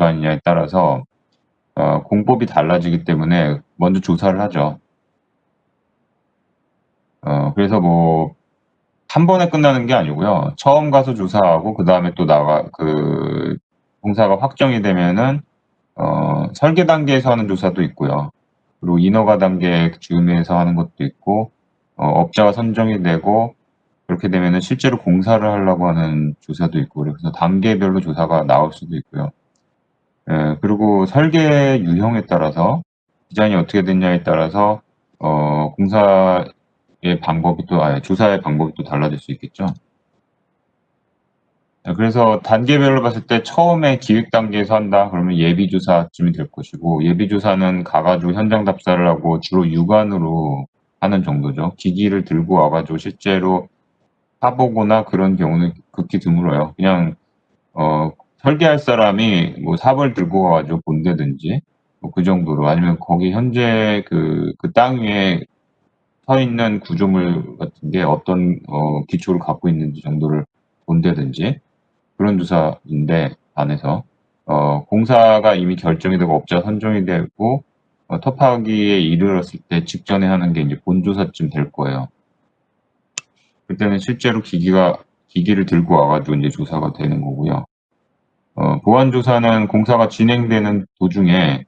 집안이냐에 따라서 공법이 달라지기 때문에 먼저 조사를 하죠. 그래서 뭐 한 번에 끝나는 게 아니고요. 처음 가서 조사하고 그다음에 또 공사가 확정이 되면은 설계 단계에서 하는 조사도 있고요. 그리고 인허가 단계 즈음에서 하는 것도 있고, 업자가 선정이 되고, 그렇게 되면은 실제로 공사를 하려고 하는 조사도 있고, 그래서 단계별로 조사가 나올 수도 있고요. 예, 그리고 설계 유형에 따라서, 디자인이 어떻게 됐냐에 따라서, 공사의 조사의 방법이 또 달라질 수 있겠죠. 그래서 단계별로 봤을 때 처음에 기획 단계에서 한다 그러면 예비조사쯤이 될 것이고, 예비조사는 가가지고 현장 답사를 하고 주로 육안으로 하는 정도죠. 기기를 들고 와가지고 실제로 사보거나 그런 경우는 극히 드물어요. 그냥 설계할 사람이 뭐 삽을 들고 와가지고 본다든지 뭐 그 정도로, 아니면 거기 현재 그 땅 위에 서 있는 구조물 같은 게 어떤 기초를 갖고 있는지 정도를 본다든지, 그런 조사인데, 안에서 공사가 이미 결정이 되고 업자 선정이 되고 터파기에 이르렀을 때 직전에 하는 게 이제 본조사쯤 될 거예요. 그때는 실제로 기기를 들고 와가지고 이제 조사가 되는 거고요. 보안 조사는 공사가 진행되는 도중에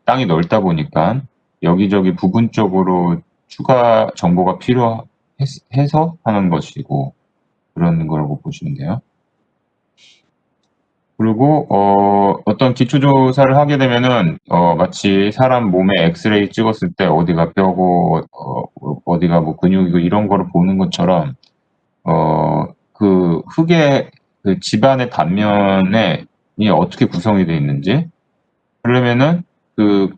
땅이 넓다 보니까 여기저기 부분적으로 추가 정보가 필요해서 하는 것이고, 그런 거라고 보시면 돼요. 그리고 어떤 기초 조사를 하게 되면은 마치 사람 몸에 엑스레이 찍었을 때 어디가 뼈고 어디가 뭐 근육이고 이런 거를 보는 것처럼 그 흙의 그 집안의 단면에 이 어떻게 구성이 되어 있는지, 그러면은 그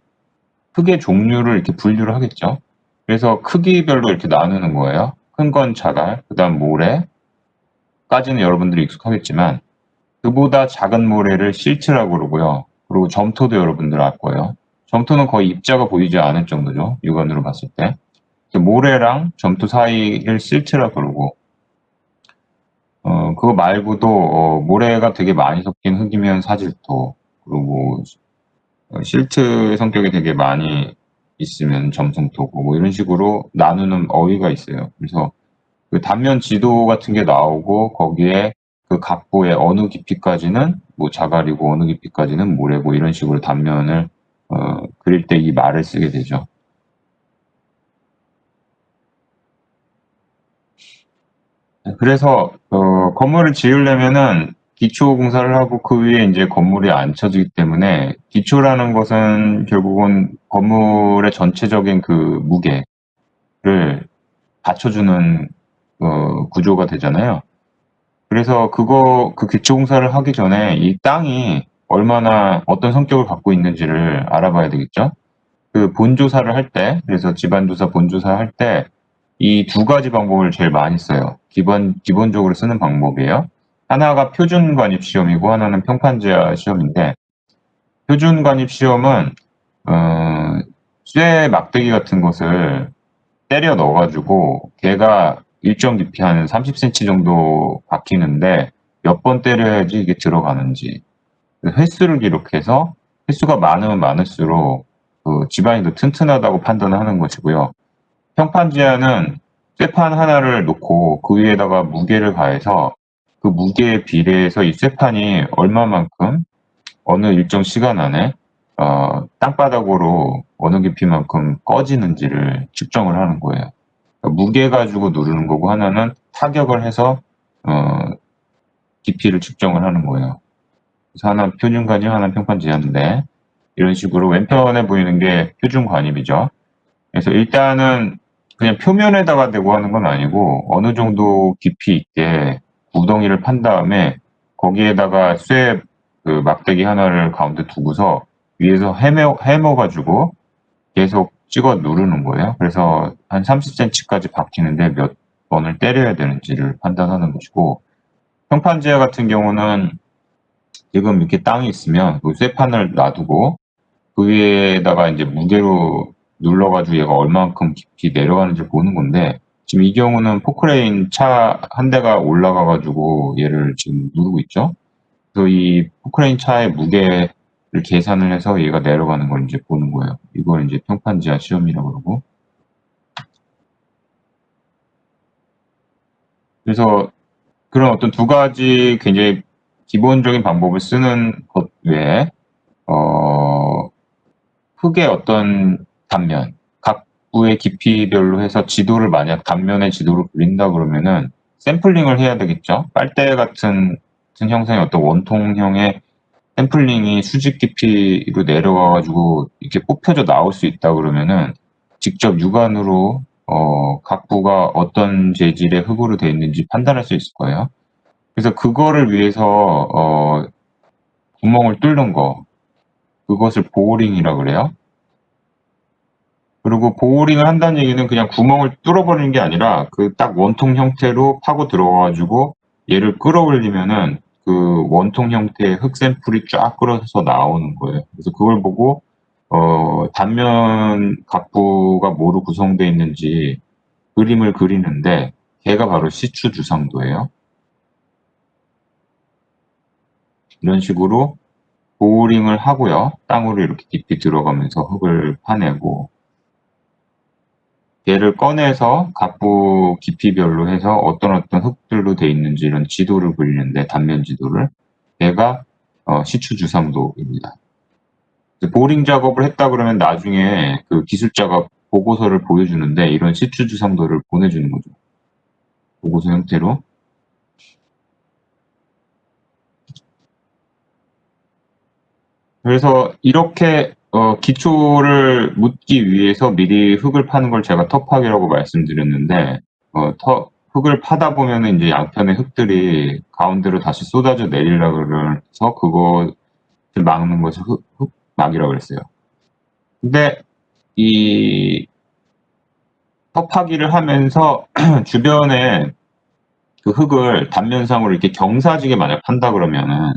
흙의 종류를 이렇게 분류를 하겠죠. 그래서 크기별로 이렇게 나누는 거예요. 큰 건 자갈, 그다음 모래까지는 여러분들이 익숙하겠지만, 그보다 작은 모래를 실트라고 그러고요. 그리고 점토도 여러분들 알 거예요. 점토는 거의 입자가 보이지 않을 정도죠. 육안으로 봤을 때. 모래랑 점토 사이를 실트라고 그러고, 그거 말고도 모래가 되게 많이 섞인 흙이면 사질토, 그리고 실트 성격이 되게 많이 있으면 점성토고, 뭐 이런 식으로 나누는 어휘가 있어요. 그래서 그 단면 지도 같은 게 나오고, 거기에 그 각부의 어느 깊이까지는 뭐 자갈이고 어느 깊이까지는 모래고, 이런 식으로 단면을 그릴 때 이 말을 쓰게 되죠. 그래서 건물을 지으려면은 기초 공사를 하고 그 위에 이제 건물이 앉혀지기 때문에, 기초라는 것은 결국은 건물의 전체적인 그 무게를 받쳐주는 구조가 되잖아요. 그래서 그 기초 공사를 하기 전에 이 땅이 얼마나 어떤 성격을 갖고 있는지를 알아봐야 되겠죠. 그 본조사를 할 때, 그래서 집안조사, 본조사 할 때 이 두 가지 방법을 제일 많이 써요. 기본적으로 쓰는 방법이에요. 하나가 표준관입 시험이고 하나는 평판제화 시험인데, 표준관입 시험은 쇠 막대기 같은 것을 때려 넣어가지고 걔가 일정 깊이 한 30cm 정도 박히는데 몇 번 때려야지 이게 들어가는지, 그 횟수를 기록해서 횟수가 많으면 많을수록 그 집안이 더 튼튼하다고 판단을 하는 것이고요. 평판 제한은 쇠판 하나를 놓고 그 위에다가 무게를 가해서 그 무게에 비례해서 이 쇠판이 얼마만큼 어느 일정 시간 안에 땅바닥으로 어느 깊이만큼 꺼지는지를 측정을 하는 거예요. 그러니까 무게 가지고 누르는 거고, 하나는 타격을 해서 어, 깊이를 측정을 하는 거예요. 그래서 하나는 표준관입, 하나는 평판제한인데, 이런 식으로 왼편에 보이는 게 표준관입이죠. 그래서 일단은 그냥 표면에다가 대고 하는 건 아니고 어느 정도 깊이 있게 구덩이를 판 다음에 거기에다가 쇠 그 막대기 하나를 가운데 두고서 위에서 해머 가지고 계속 찍어 누르는 거예요. 그래서 한 30cm까지 박히는데 몇 번을 때려야 되는지를 판단하는 것이고, 평판제화 같은 경우는 지금 이렇게 땅이 있으면 그 쇠판을 놔두고 그 위에다가 이제 무게로 눌러가지고 얘가 얼마만큼 깊이 내려가는지 보는 건데, 지금 이 경우는 포크레인 차 한 대가 올라가가지고 얘를 지금 누르고 있죠. 그래서 이 포크레인 차의 무게를 계산을 해서 얘가 내려가는 걸 이제 보는 거예요. 이걸 이제 평판지하 시험이라고 그러고. 그래서 그런 어떤 두 가지 굉장히 기본적인 방법을 쓰는 것 외에, 흙의 어떤 단면, 각부의 깊이별로 해서 지도를 만약 단면의 지도를 그린다 그러면은 샘플링을 해야 되겠죠. 빨대 같은 형상의 어떤 원통형의 샘플링이 수직 깊이로 내려가가지고 이렇게 뽑혀져 나올 수 있다 그러면은 직접 육안으로 각부가 어떤 재질의 흙으로 되어 있는지 판단할 수 있을 거예요. 그래서 그거를 위해서 구멍을 뚫는 거, 그것을 보어링이라 그래요. 그리고 보어링을 한다는 얘기는 그냥 구멍을 뚫어버리는 게 아니라 그 딱 원통 형태로 파고 들어가가지고 얘를 끌어올리면은 그 원통 형태의 흙 샘플이 쫙 끌어서 나오는 거예요. 그래서 그걸 보고 단면 각부가 뭐로 구성되어 있는지 그림을 그리는데 걔가 바로 시추 주상도예요. 이런 식으로 보어링을 하고요. 땅으로 이렇게 깊이 들어가면서 흙을 파내고 얘를 꺼내서 각부 깊이별로 해서 어떤 흙들로 돼 있는지 이런 지도를 그리는데 단면 지도를 얘가 시추 주상도입니다. 보링 작업을 했다 그러면 나중에 그 기술자가 보고서를 보여주는데 이런 시추 주상도를 보내주는 거죠. 보고서 형태로. 그래서 이렇게 기초를 묻기 위해서 미리 흙을 파는 걸 제가 터파기라고 말씀드렸는데 흙을 파다 보면은 이제 양편의 흙들이 가운데로 다시 쏟아져 내리려고 그래서 그것을 막는 것을 흙막이라고 그랬어요. 근데 이 터파기를 하면서 주변에 그 흙을 단면상으로 이렇게 경사지게 만약 판다 그러면은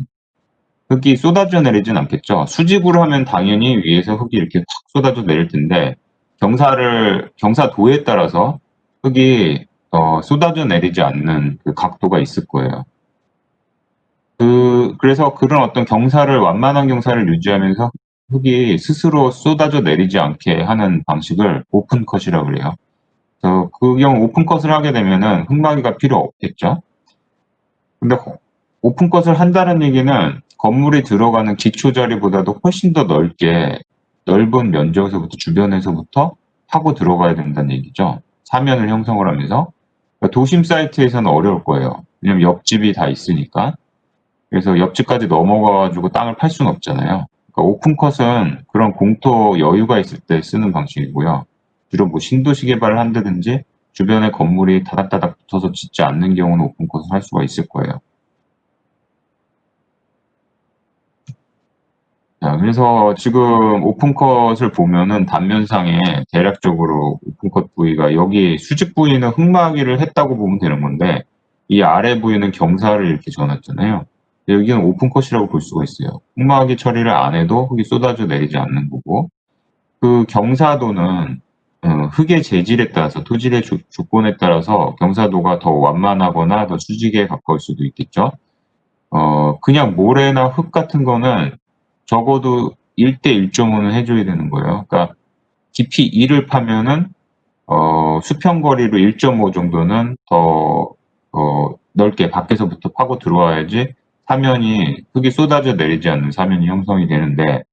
흙이 쏟아져 내리진 않겠죠. 수직으로 하면 당연히 위에서 흙이 이렇게 확 쏟아져 내릴 텐데 경사도에 따라서 흙이 쏟아져 내리지 않는 그 각도가 있을 거예요. 그래서 그런 어떤 완만한 경사를 유지하면서 흙이 스스로 쏟아져 내리지 않게 하는 방식을 오픈컷이라고 그래요. 그래서 그 경우 오픈컷을 하게 되면은 흙막이가 필요 없겠죠. 근데 오픈컷을 한다는 얘기는 건물이 들어가는 기초 자리보다도 훨씬 더 넓은 면적에서부터 주변에서부터 파고 들어가야 된다는 얘기죠. 사면을 형성을 하면서. 그러니까 도심 사이트에서는 어려울 거예요. 왜냐면 옆집이 다 있으니까. 그래서 옆집까지 넘어가가지고 땅을 팔 수는 없잖아요. 그러니까 오픈컷은 그런 공터 여유가 있을 때 쓰는 방식이고요. 주로 뭐 신도시 개발을 한다든지 주변에 건물이 다닥다닥 붙어서 짓지 않는 경우는 오픈컷을 할 수가 있을 거예요. 자, 그래서 지금 오픈컷을 보면은 단면상에 대략적으로 오픈컷 부위가 여기 수직 부위는 흙막이를 했다고 보면 되는 건데 이 아래 부위는 경사를 이렇게 줘놨잖아요. 여기는 오픈컷이라고 볼 수가 있어요. 흙막이 처리를 안 해도 흙이 쏟아져 내리지 않는 거고 그 경사도는 흙의 재질에 따라서 토질의 조건에 따라서 경사도가 더 완만하거나 더 수직에 가까울 수도 있겠죠. 그냥 모래나 흙 같은 거는 적어도 1대 1.5는 해줘야 되는 거예요. 그러니까 깊이 2를 파면은 수평거리로 1.5 정도는 더 넓게 밖에서부터 파고 들어와야지 흙이 쏟아져 내리지 않는 사면이 형성이 되는데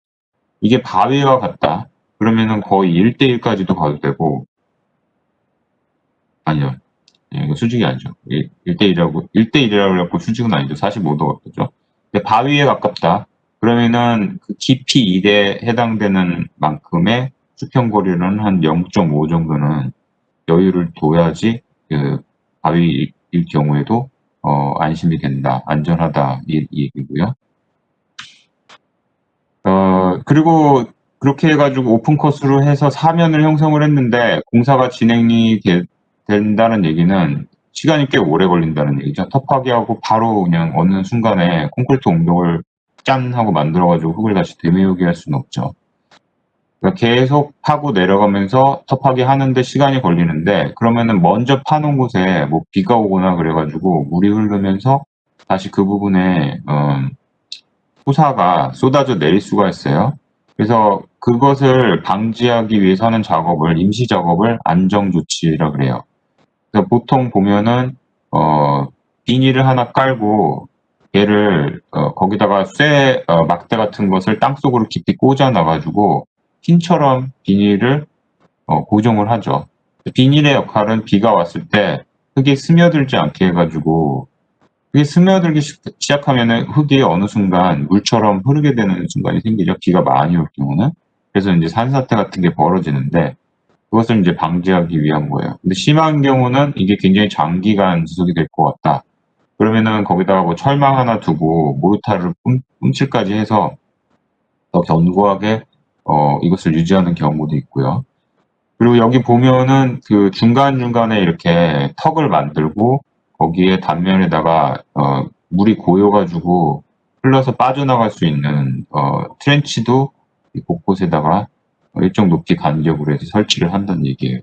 이게 바위와 같다. 그러면은 거의 1대 1까지도 가도 되고 아니요. 예, 이거 수직이 아니죠. 1대1이라고 해갖고 수직은 아니죠. 45도 같죠. 근데 바위에 가깝다. 그러면은 그 깊이 1에 해당되는 만큼의 수평거리는 한 0.5 정도는 여유를 둬야지 그 바위일 경우에도 안심이 된다. 안전하다. 이 얘기고요. 그리고 그렇게 해가지고 오픈컷으로 해서 사면을 형성을 했는데 공사가 진행이 된다는 얘기는 시간이 꽤 오래 걸린다는 얘기죠. 터파기하고 바로 그냥 어느 순간에 콘크리트 옹벽을 짠 하고 만들어가지고 흙을 다시 되메우게 할 수는 없죠. 그러니까 계속 파고 내려가면서 터파기 하는데 시간이 걸리는데 그러면은 먼저 파놓은 곳에 뭐 비가 오거나 그래가지고 물이 흐르면서 다시 그 부분에 토사가 쏟아져 내릴 수가 있어요. 그래서 그것을 방지하기 위해서 하는 작업을 임시 작업을 안정 조치라 그래요. 그래서 보통 보면은 비닐을 하나 깔고 얘를 거기다가 막대 같은 것을 땅속으로 깊이 꽂아 놔가지고 핀처럼 비닐을 고정을 하죠. 비닐의 역할은 비가 왔을 때 흙이 스며들지 않게 해가지고 흙이 스며들기 시작하면은 흙이 어느 순간 물처럼 흐르게 되는 순간이 생기죠. 비가 많이 올 경우는. 그래서 이제 산사태 같은 게 벌어지는데 그것을 이제 방지하기 위한 거예요. 근데 심한 경우는 이게 굉장히 장기간 지속이 될 것 같다. 그러면은 거기다가 뭐 철망 하나 두고 모르타르를 뿜칠까지 해서 더 견고하게 이것을 유지하는 경우도 있고요. 그리고 여기 보면은 그 중간중간에 이렇게 턱을 만들고 거기에 단면에다가 물이 고여가지고 흘러서 빠져나갈 수 있는 트렌치도 곳곳에다가 일정 높이 간격으로 해서 설치를 한다는 얘기예요.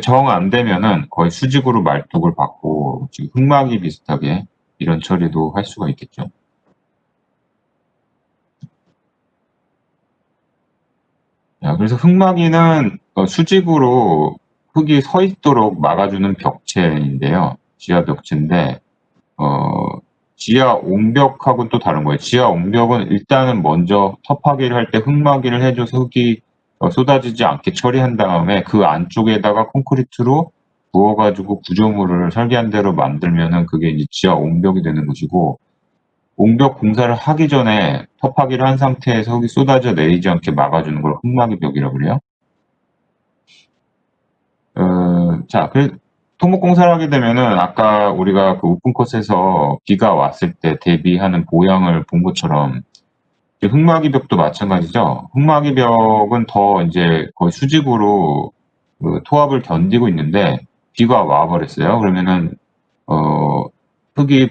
정 안 되면은 거의 수직으로 말뚝을 받고 지금 흙막이 비슷하게 이런 처리도 할 수가 있겠죠. 그래서 흙막이는 수직으로 흙이 서 있도록 막아주는 벽체인데요. 지하 벽체인데 지하 옹벽하고는 또 다른 거예요. 지하 옹벽은 일단은 먼저 터파기를 할 때 흙막이를 해줘서 흙이 쏟아지지 않게 처리한 다음에 그 안쪽에다가 콘크리트로 부어가지고 구조물을 설계한 대로 만들면은 그게 이제 지하 옹벽이 되는 것이고, 옹벽 공사를 하기 전에 터파기를 한 상태에서 흙이 쏟아져 내리지 않게 막아주는 걸 흙막이 벽이라고 그래요. 자, 토목 공사를 하게 되면은 아까 우리가 그 오픈 컷에서 비가 왔을 때 대비하는 보양을 본 것처럼 흙막이 벽도 마찬가지죠. 흙막이 벽은 더 이제 거의 수직으로 그 토합을 견디고 있는데 비가 와버렸어요. 그러면은 흙이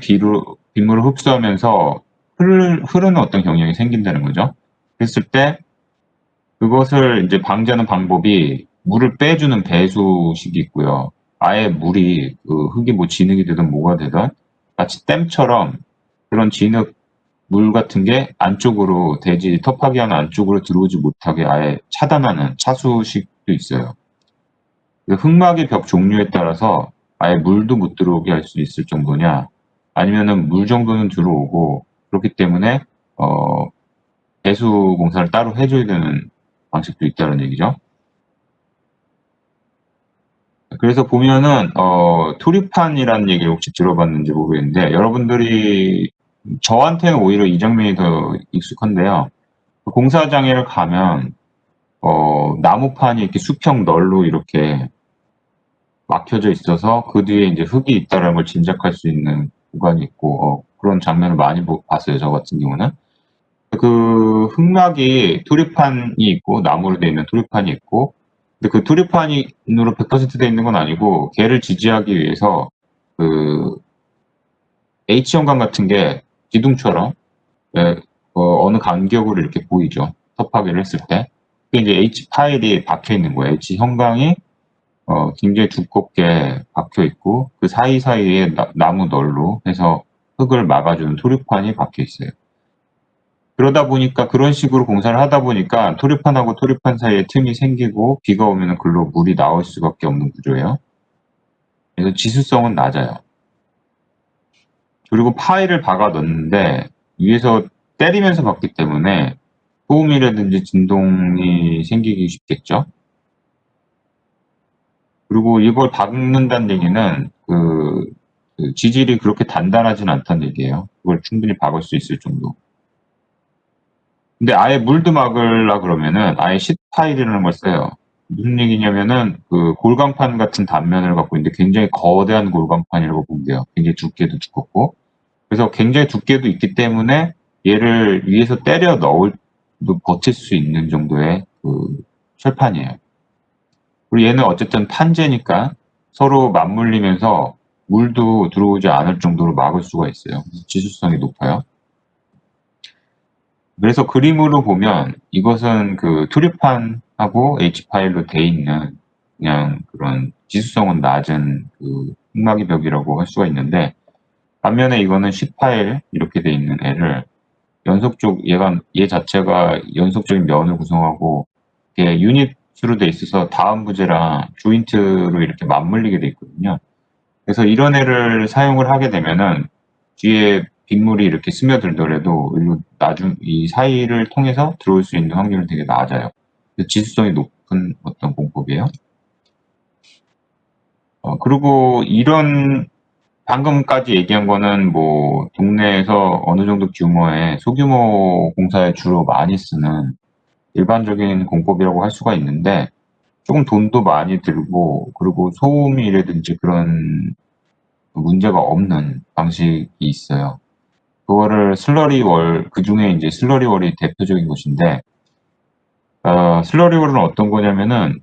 빗물을 흡수하면서 흐르는 어떤 경향이 생긴다는 거죠. 그랬을 때 그것을 이제 방지하는 방법이 물을 빼주는 배수식이 있고요. 아예 물이 그 흙이 뭐 진흙이 되든 뭐가 되든 마치 댐처럼 그런 진흙 물 같은 게 안쪽으로 대지 터파기 하는 안쪽으로 들어오지 못하게 아예 차단하는 차수식도 있어요. 그 흙막의 벽 종류에 따라서 아예 물도 못 들어오게 할 수 있을 정도냐, 아니면은 물 정도는 들어오고 그렇기 때문에 배수 공사를 따로 해줘야 되는 방식도 있다는 얘기죠. 그래서 보면은 토류판이라는 얘기를 혹시 들어봤는지 모르겠는데 여러분들이 저한테는 오히려 이 장면이 더 익숙한데요. 공사장에를 가면 나무판이 이렇게 수평 널로 이렇게 막혀져 있어서 그 뒤에 이제 흙이 있다는 걸 짐작할 수 있는 구간이 있고 그런 장면을 많이 봤어요. 저 같은 경우는. 그 흙막이 토류판이 있고 나무로 되어 있는 토류판이 있고, 근데 그 토류판으로 100% 되어 있는 건 아니고 걔를 지지하기 위해서 그 H형광 같은 게 기둥처럼 예, 어느 간격으로 이렇게 보이죠. 터파기를 했을 때. 그게 이제 H 파일이 박혀 있는 거예요. H 형광이 굉장히 두껍게 박혀 있고 그 사이사이에 나무 널로 해서 흙을 막아주는 토류판이 박혀 있어요. 그러다 보니까 그런 식으로 공사를 하다 보니까 토류판하고 토류판 사이에 틈이 생기고 비가 오면 글로 물이 나올 수밖에 없는 구조예요. 그래서 지수성은 낮아요. 그리고 파일을 박아 넣는데 위에서 때리면서 박기 때문에 소음이라든지 진동이 생기기 쉽겠죠. 그리고 이걸 박는다는 얘기는 그 지질이 그렇게 단단하진 않다는 얘기예요. 그걸 충분히 박을 수 있을 정도. 근데 아예 물도 막으려 그러면은 아예 시 파일이라는 걸 써요. 무슨 얘기냐면은 그 골광판 같은 단면을 갖고 있는데 굉장히 거대한 골광판이라고 보면 돼요. 굉장히 두께도 두껍고. 그래서 굉장히 두께도 있기 때문에 얘를 위에서 때려 넣을 버틸 수 있는 정도의 그 철판이에요. 그리고 얘는 어쨌든 판재니까 서로 맞물리면서 물도 들어오지 않을 정도로 막을 수가 있어요. 지수성이 높아요. 그래서 그림으로 보면 이것은 그 투류판하고 H파일로 돼 있는 그냥 그런 지수성은 낮은 그 흑막이 벽이라고 할 수가 있는데 반면에 이거는 10파일 이렇게 돼 있는 애를 연속적 얘 자체가 연속적인 면을 구성하고 이게 유닛으로 돼 있어서 다음 부재랑 조인트로 이렇게 맞물리게 돼 있거든요. 그래서 이런 애를 사용을 하게 되면은 뒤에 빗물이 이렇게 스며들더라도 이 사이를 통해서 들어올 수 있는 확률이 되게 낮아요. 지수성이 높은 어떤 공법이에요. 그리고 이런 방금까지 얘기한 거는 뭐 동네에서 어느 정도 규모의 소규모 공사에 주로 많이 쓰는 일반적인 공법이라고 할 수가 있는데 조금 돈도 많이 들고 그리고 소음이라든지 그런 문제가 없는 방식이 있어요. 그거를 슬러리월, 그 중에 이제 슬러리월이 대표적인 것인데, 슬러리월은 어떤 거냐면은,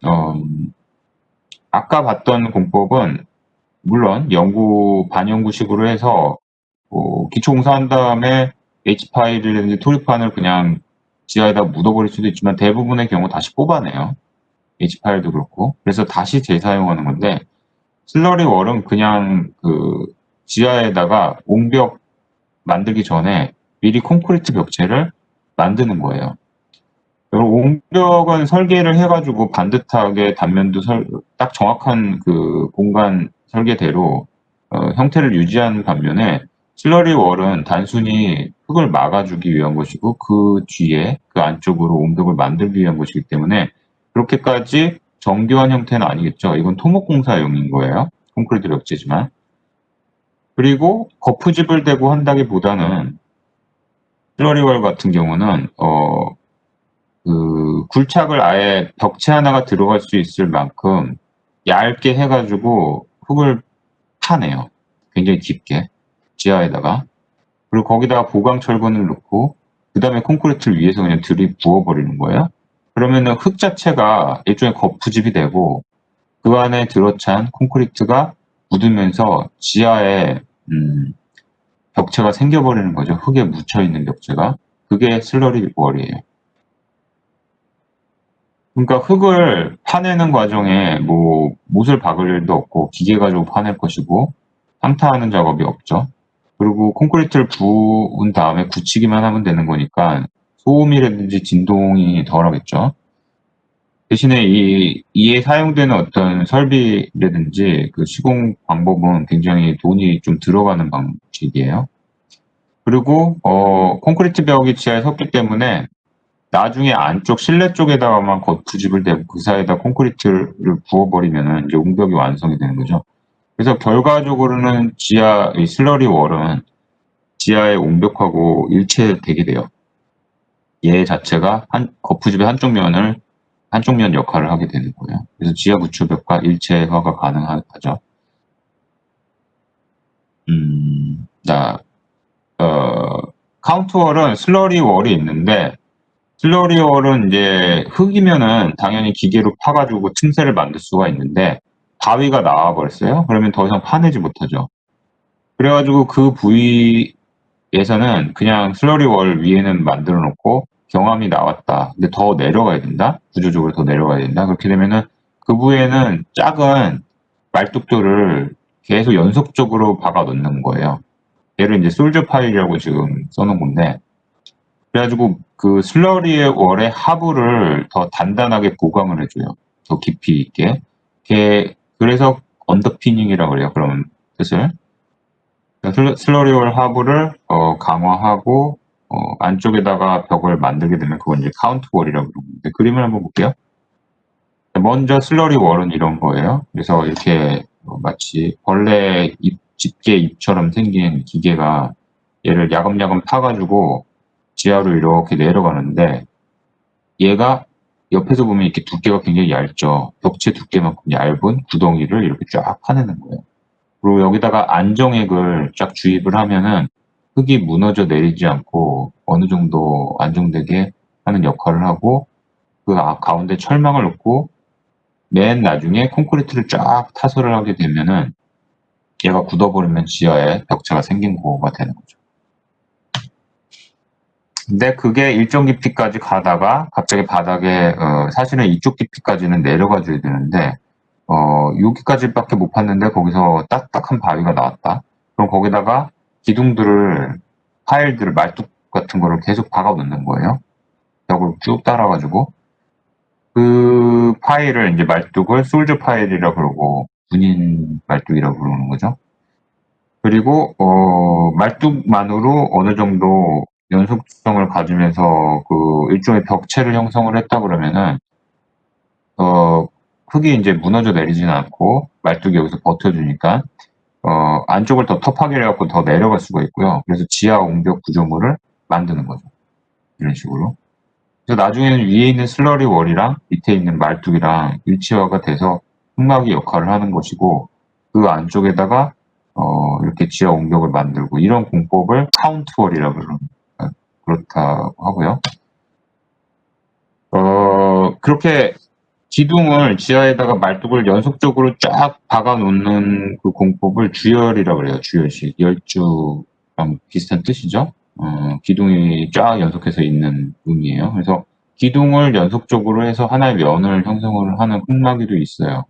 아까 봤던 공법은 물론 반영구식으로 해서 기초 공사한 다음에 H파일이라든지 토리판을 그냥 지하에다 묻어버릴 수도 있지만 대부분의 경우 다시 뽑아내요. H파일도 그렇고. 그래서 다시 재사용하는 건데 슬러리월은 그냥 그 지하에다가 옹벽 만들기 전에 미리 콘크리트 벽체를 만드는 거예요. 옹벽은 설계를 해가지고 반듯하게 단면도 딱 정확한 그 공간 설계대로 형태를 유지하는 반면에 슬러리 월은 단순히 흙을 막아주기 위한 것이고 그 뒤에 그 안쪽으로 옹벽을 만들기 위한 것이기 때문에 그렇게까지 정교한 형태는 아니겠죠. 이건 토목공사용인 거예요. 콘크리트 벽체지만. 그리고 거푸집을 대고 한다기보다는 슬러리월 같은 경우는 그 굴착을 아예 벽체 하나가 들어갈 수 있을 만큼 얇게 해가지고 흙을 파내요. 굉장히 깊게 지하에다가. 그리고 거기다가 보강 철근을 넣고 그 다음에 콘크리트를 위에서 그냥 들이부어버리는 거예요. 그러면은 흙 자체가 일종의 거푸집이 되고 그 안에 들어찬 콘크리트가 묻으면서 지하에 벽체가 생겨버리는 거죠. 흙에 묻혀있는 벽체가. 그게 슬러리 월이에요. 그러니까 흙을 파내는 과정에 뭐 못을 박을 일도 없고 기계 가지고 파낼 것이고 상타하는 작업이 없죠. 그리고 콘크리트를 부은 다음에 굳히기만 하면 되는 거니까 소음이라든지 진동이 덜하겠죠. 대신에 이에 사용되는 어떤 설비라든지 그 시공 방법은 굉장히 돈이 좀 들어가는 방식이에요. 그리고 콘크리트 벽이 지하에 섰기 때문에 나중에 안쪽 실내 쪽에다가만 겉부집을 대고 그 사이에다 콘크리트를 부어버리면은 이제 옹벽이 완성이 되는 거죠. 그래서 결과적으로는 이 슬러리 월은 지하의 옹벽하고 일체되게 돼요. 얘 자체가 겉부집의 한쪽 면 역할을 하게 되는 거예요. 그래서 지하 구축벽과 일체화가 가능하죠. 자, 카운트월은 슬러리 월이 있는데 슬러리월은 이제 흙이면은 당연히 기계로 파가지고 틈새를 만들 수가 있는데 바위가 나와버렸어요. 그러면 더 이상 파내지 못하죠. 그래가지고 그 부위에서는 그냥 슬러리월 위에는 만들어 놓고 경함이 나왔다. 근데 더 내려가야 된다. 구조적으로 더 내려가야 된다. 그렇게 되면은 그 부위에는 작은 말뚝들을 계속 연속적으로 박아 넣는 거예요. 얘를 이제 솔저 파일이라고 지금 써놓은 건데 그래가지고 그 슬러리의 월의 하부를 더 단단하게 보강을 해줘요. 더 깊이 있게. 그래서 언더피닝이라고 그래요. 그런 뜻을. 슬러리월 하부를 강화하고 안쪽에다가 벽을 만들게 되면 그건 이제 카운트월이라고 부르는데 그림을 한번 볼게요. 먼저 슬러리 월은 이런 거예요. 그래서 이렇게 마치 벌레 집게 입처럼 생긴 기계가 얘를 야금야금 파가지고 지하로 이렇게 내려가는데 얘가 옆에서 보면 이렇게 두께가 굉장히 얇죠. 벽체 두께만큼 얇은 구덩이를 이렇게 쫙 파내는 거예요. 그리고 여기다가 안정액을 쫙 주입을 하면은 흙이 무너져 내리지 않고 어느 정도 안정되게 하는 역할을 하고 그 가운데 철망을 넣고 맨 나중에 콘크리트를 쫙 타설을 하게 되면은 얘가 굳어버리면 지하에 벽체가 생긴 거가 되는 거죠. 근데 그게 일정 깊이까지 가다가 갑자기 바닥에 사실은 이쪽 깊이까지는 내려가 줘야 되는데 여기까지밖에 못 팠는데 거기서 딱딱한 바위가 나왔다. 그럼 거기다가 기둥들을, 파일들을, 말뚝 같은 거를 계속 박아 놓는 거예요. 벽을 쭉 따라가지고. 그 파일을 이제 말뚝을 솔저 파일이라 그러고, 군인 말뚝이라고 그러는 거죠. 그리고, 말뚝만으로 어느 정도 연속성을 가지면서 그 일종의 벽체를 형성을 했다 그러면은, 흙이 이제 무너져 내리지는 않고, 말뚝이 여기서 버텨주니까, 안쪽을 더 터파기를 해갖고 더 내려갈 수가 있고요. 그래서 지하 옹벽 구조물을 만드는 거죠. 이런 식으로. 그래서 나중에는 위에 있는 슬러리 월이랑 밑에 있는 말뚝이랑 일치화가 돼서 흙막이 역할을 하는 것이고, 그 안쪽에다가 이렇게 지하 옹벽을 만들고, 이런 공법을 카운트 월이라고 그렇다고 하고요. 그렇게 기둥을 지하에다가 말뚝을 연속적으로 쫙 박아 놓는 그 공법을 주열이라고 그래요. 주열식. 열주랑 비슷한 뜻이죠. 기둥이 쫙 연속해서 있는 의미예요. 그래서 기둥을 연속적으로 해서 하나의 면을 형성을 하는 흙막이도 있어요.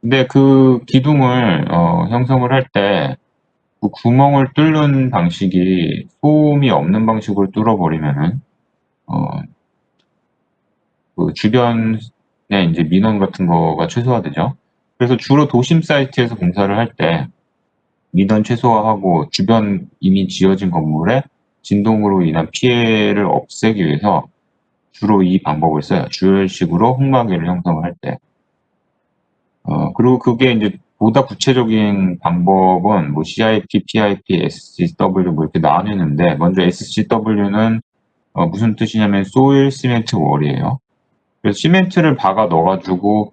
근데 그 기둥을 형성을 할 때 그 구멍을 뚫는 방식이 소음이 없는 방식으로 뚫어버리면은 그 주변에 이제 민원 같은 거가 최소화되죠. 그래서 주로 도심 사이트에서 공사를 할 때 민원 최소화하고 주변 이미 지어진 건물에 진동으로 인한 피해를 없애기 위해서 주로 이 방법을 써요. 주열식으로 흙막이를 형성을 할 때. 그리고 그게 이제 보다 구체적인 방법은 뭐 CIP, PIP, SCW 뭐 이렇게 나뉘는데, 먼저 SCW는 무슨 뜻이냐면 소일 시멘트 월이에요. 그래서 시멘트를 박아 넣어가지고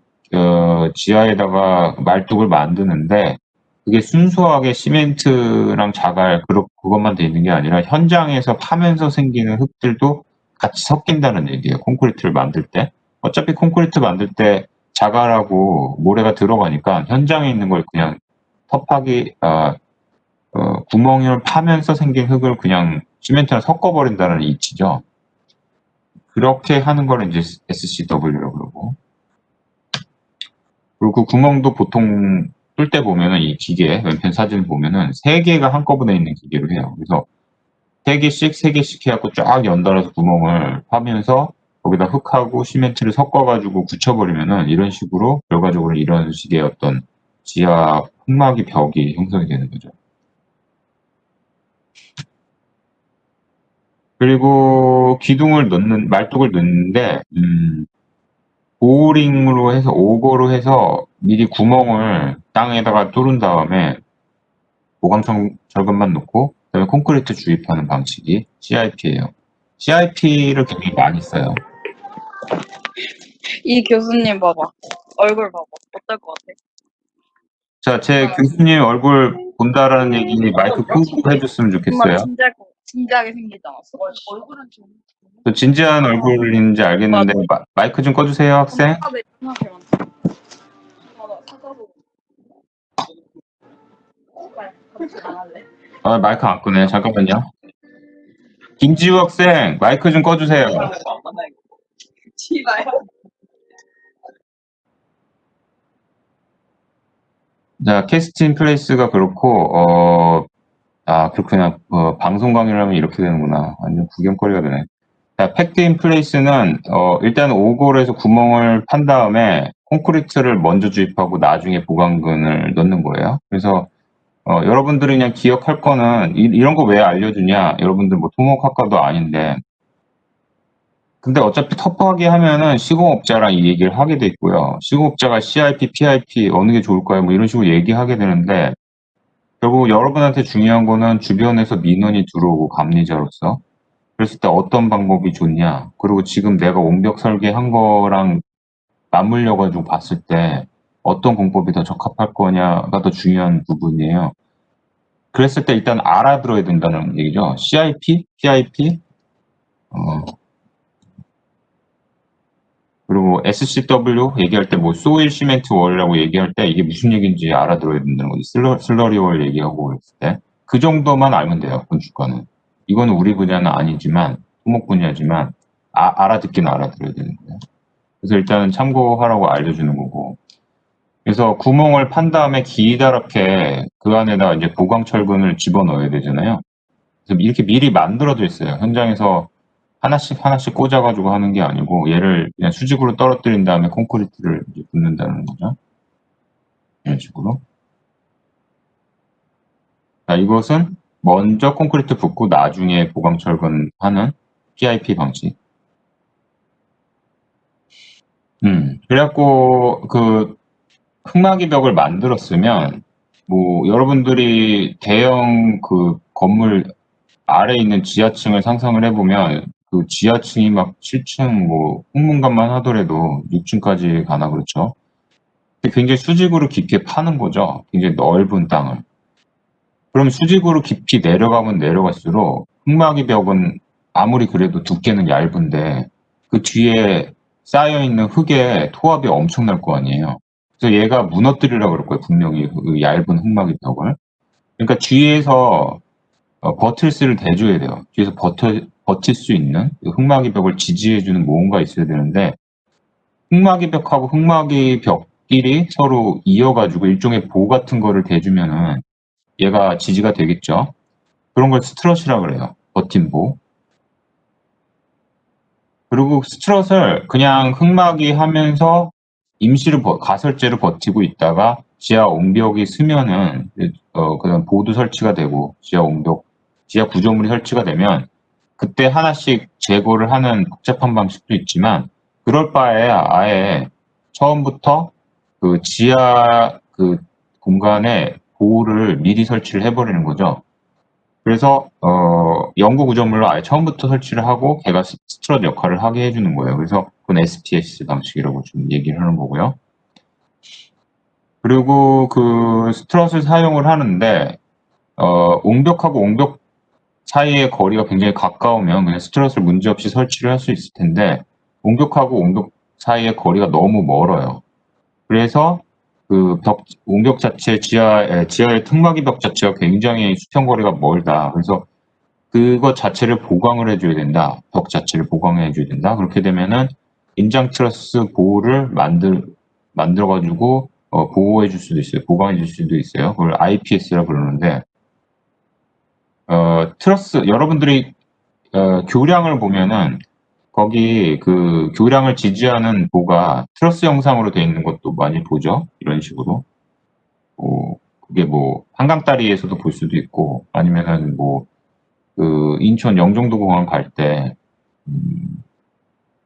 지하에다가 말뚝을 만드는데, 그게 순수하게 시멘트랑 자갈 그것만 돼 있는 게 아니라 현장에서 파면서 생기는 흙들도 같이 섞인다는 얘기예요. 콘크리트를 만들 때. 어차피 콘크리트 만들 때 자갈하고 모래가 들어가니까 현장에 있는 걸 그냥 구멍을 파면서 생긴 흙을 그냥 시멘트랑 섞어버린다는 이치죠. 그렇게 하는 걸 이제 SCW라고 그러고. 그리고 그 구멍도 보통 뚫을 때 보면은 이 기계, 왼편 사진 보면은 3개가 한꺼번에 있는 기계로 해요. 그래서 3개씩 해갖고 쫙 연달아서 구멍을 파면서 거기다 흙하고 시멘트를 섞어가지고 굳혀버리면은 이런 식으로 결과적으로 이런 식의 어떤 지하 흙막이 벽이 형성이 되는 거죠. 그리고 말뚝을 넣는데, 보링으로 해서, 오거로 해서 미리 구멍을 땅에다가 뚫은 다음에 보강철근만 놓고, 그다음에 콘크리트 주입하는 방식이 CIP예요. CIP를 굉장히 많이 써요. 이 교수님 봐봐. 얼굴 봐봐. 어떨 것 같아? 자, 제 교수님 얼굴 본다라는 얘기 마이크 끄고 해줬으면 좋겠어요. 정말 진지하게 생기지 않았어? 얼굴은 좀. 또 진지한 얼굴인지 알겠는데 마이크 좀 꺼주세요, 학생. 마이크 안 끄네. 잠깐만요. 김지우 학생, 마이크 좀 꺼주세요. 자, 캐스팅 플레이스가 그렇고, 그렇구나. 방송 강의를 하면 이렇게 되는구나. 완전 구경거리가 되네. 자, 팩트 인 플레이스는, 일단 오골에서 구멍을 판 다음에 콘크리트를 먼저 주입하고 나중에 보강근을 넣는 거예요. 그래서, 여러분들이 그냥 기억할 거는, 이런 거 왜 알려주냐? 여러분들 뭐 토목학과도 아닌데, 근데 어차피 터프하게 하면은 시공업자랑 이 얘기를 하게 돼 있고요. 시공업자가 CIP, PIP 어느 게 좋을까요? 뭐 이런 식으로 얘기하게 되는데, 결국 여러분한테 중요한 거는 주변에서 민원이 들어오고 감리자로서 그랬을 때 어떤 방법이 좋냐, 그리고 지금 내가 옹벽 설계한 거랑 맞물려 가지고 봤을 때 어떤 공법이 더 적합할 거냐가 더 중요한 부분이에요. 그랬을 때 일단 알아들어야 된다는 얘기죠. CIP, PIP, 그리고 SCW 얘기할 때 뭐 소일 시멘트 월이라고 얘기할 때 이게 무슨 얘기인지 알아들어야 된다는 거지. 슬러리 월 얘기하고 그랬을 때 그 정도만 알면 돼요. 건축가는. 이거는 우리 분야는 아니지만 토목 분야지만 알아듣긴 알아들어야 되는 거예요. 그래서 일단은 참고하라고 알려주는 거고, 그래서 구멍을 판 다음에 기다랗게 그 안에다가 이제 보강철근을 집어넣어야 되잖아요. 그래서 이렇게 미리 만들어져 있어요. 현장에서 하나씩 하나씩 꽂아가지고 하는 게 아니고 얘를 그냥 수직으로 떨어뜨린 다음에 콘크리트를 이제 붓는다는 거죠. 이런 식으로. 자, 이것은 먼저 콘크리트 붓고 나중에 보강철근 하는 PIP 방식. 그래갖고 그 흙막이 벽을 만들었으면 뭐 여러분들이 대형 그 건물 아래에 있는 지하층을 상상을 해보면 그 지하층이 막 7층 뭐 홍문관만 하더라도 6층까지 가나 그렇죠. 굉장히 수직으로 깊게 파는 거죠. 굉장히 넓은 땅을. 그럼 수직으로 깊이 내려가면 내려갈수록 흙막이 벽은 아무리 그래도 두께는 얇은데 그 뒤에 쌓여있는 흙의 토합이 엄청날 거 아니에요. 그래서 얘가 무너뜨리려고 그럴 거예요. 분명히 그 얇은 흙막이 벽을. 그러니까 뒤에서 버틀스를 대줘야 돼요. 뒤에서 버틸 수 있는 그 흙막이 벽을 지지해주는 뭔가 있어야 되는데 흙막이 벽하고 흙막이 벽끼리 서로 이어가지고 일종의 보 같은 거를 대주면은 얘가 지지가 되겠죠. 그런 걸 스트럿이라 그래요. 버팀보. 그리고 스트럿을 그냥 흙막이 하면서 임시로 가설제로 버티고 있다가 지하 옹벽이 스면은 그다음 보도 설치가 되고 지하 옹벽, 지하 구조물이 설치가 되면 그때 하나씩 제거를 하는 복잡한 방식도 있지만 그럴 바에 아예 처음부터 그 지하 그 공간에 보호를 미리 설치를 해버리는 거죠. 그래서 연구 구조물로 아예 처음부터 설치를 하고 걔가 스트럿 역할을 하게 해주는 거예요. 그래서 그건 SPS 방식이라고 좀 얘기를 하는 거고요. 그리고 그 스트럿을 사용을 하는데 옹벽하고 옹벽 사이의 거리가 굉장히 가까우면 그냥 스트럿을 문제없이 설치를 할 수 있을 텐데 옹벽하고 옹벽 사이의 거리가 너무 멀어요. 그래서 그 옹벽 자체 지하의 틈막이 벽 자체가 굉장히 수평거리가 멀다. 그래서 그것 자체를 보강을 해줘야 된다. 벽 자체를 보강해 줘야 된다. 그렇게 되면은 인장 트러스 보호를 만들어가지고 보호해 줄 수도 있어요. 보강해 줄 수도 있어요. 그걸 IPS라 그러는데 트러스 여러분들이 교량을 보면은 거기 그 교량을 지지하는 보가 트러스 형상으로 되어 있는 것도 많이 보죠. 이런 식으로. 그게 뭐 한강다리에서도 볼 수도 있고 아니면은 뭐 그 인천 영종도공항 갈 때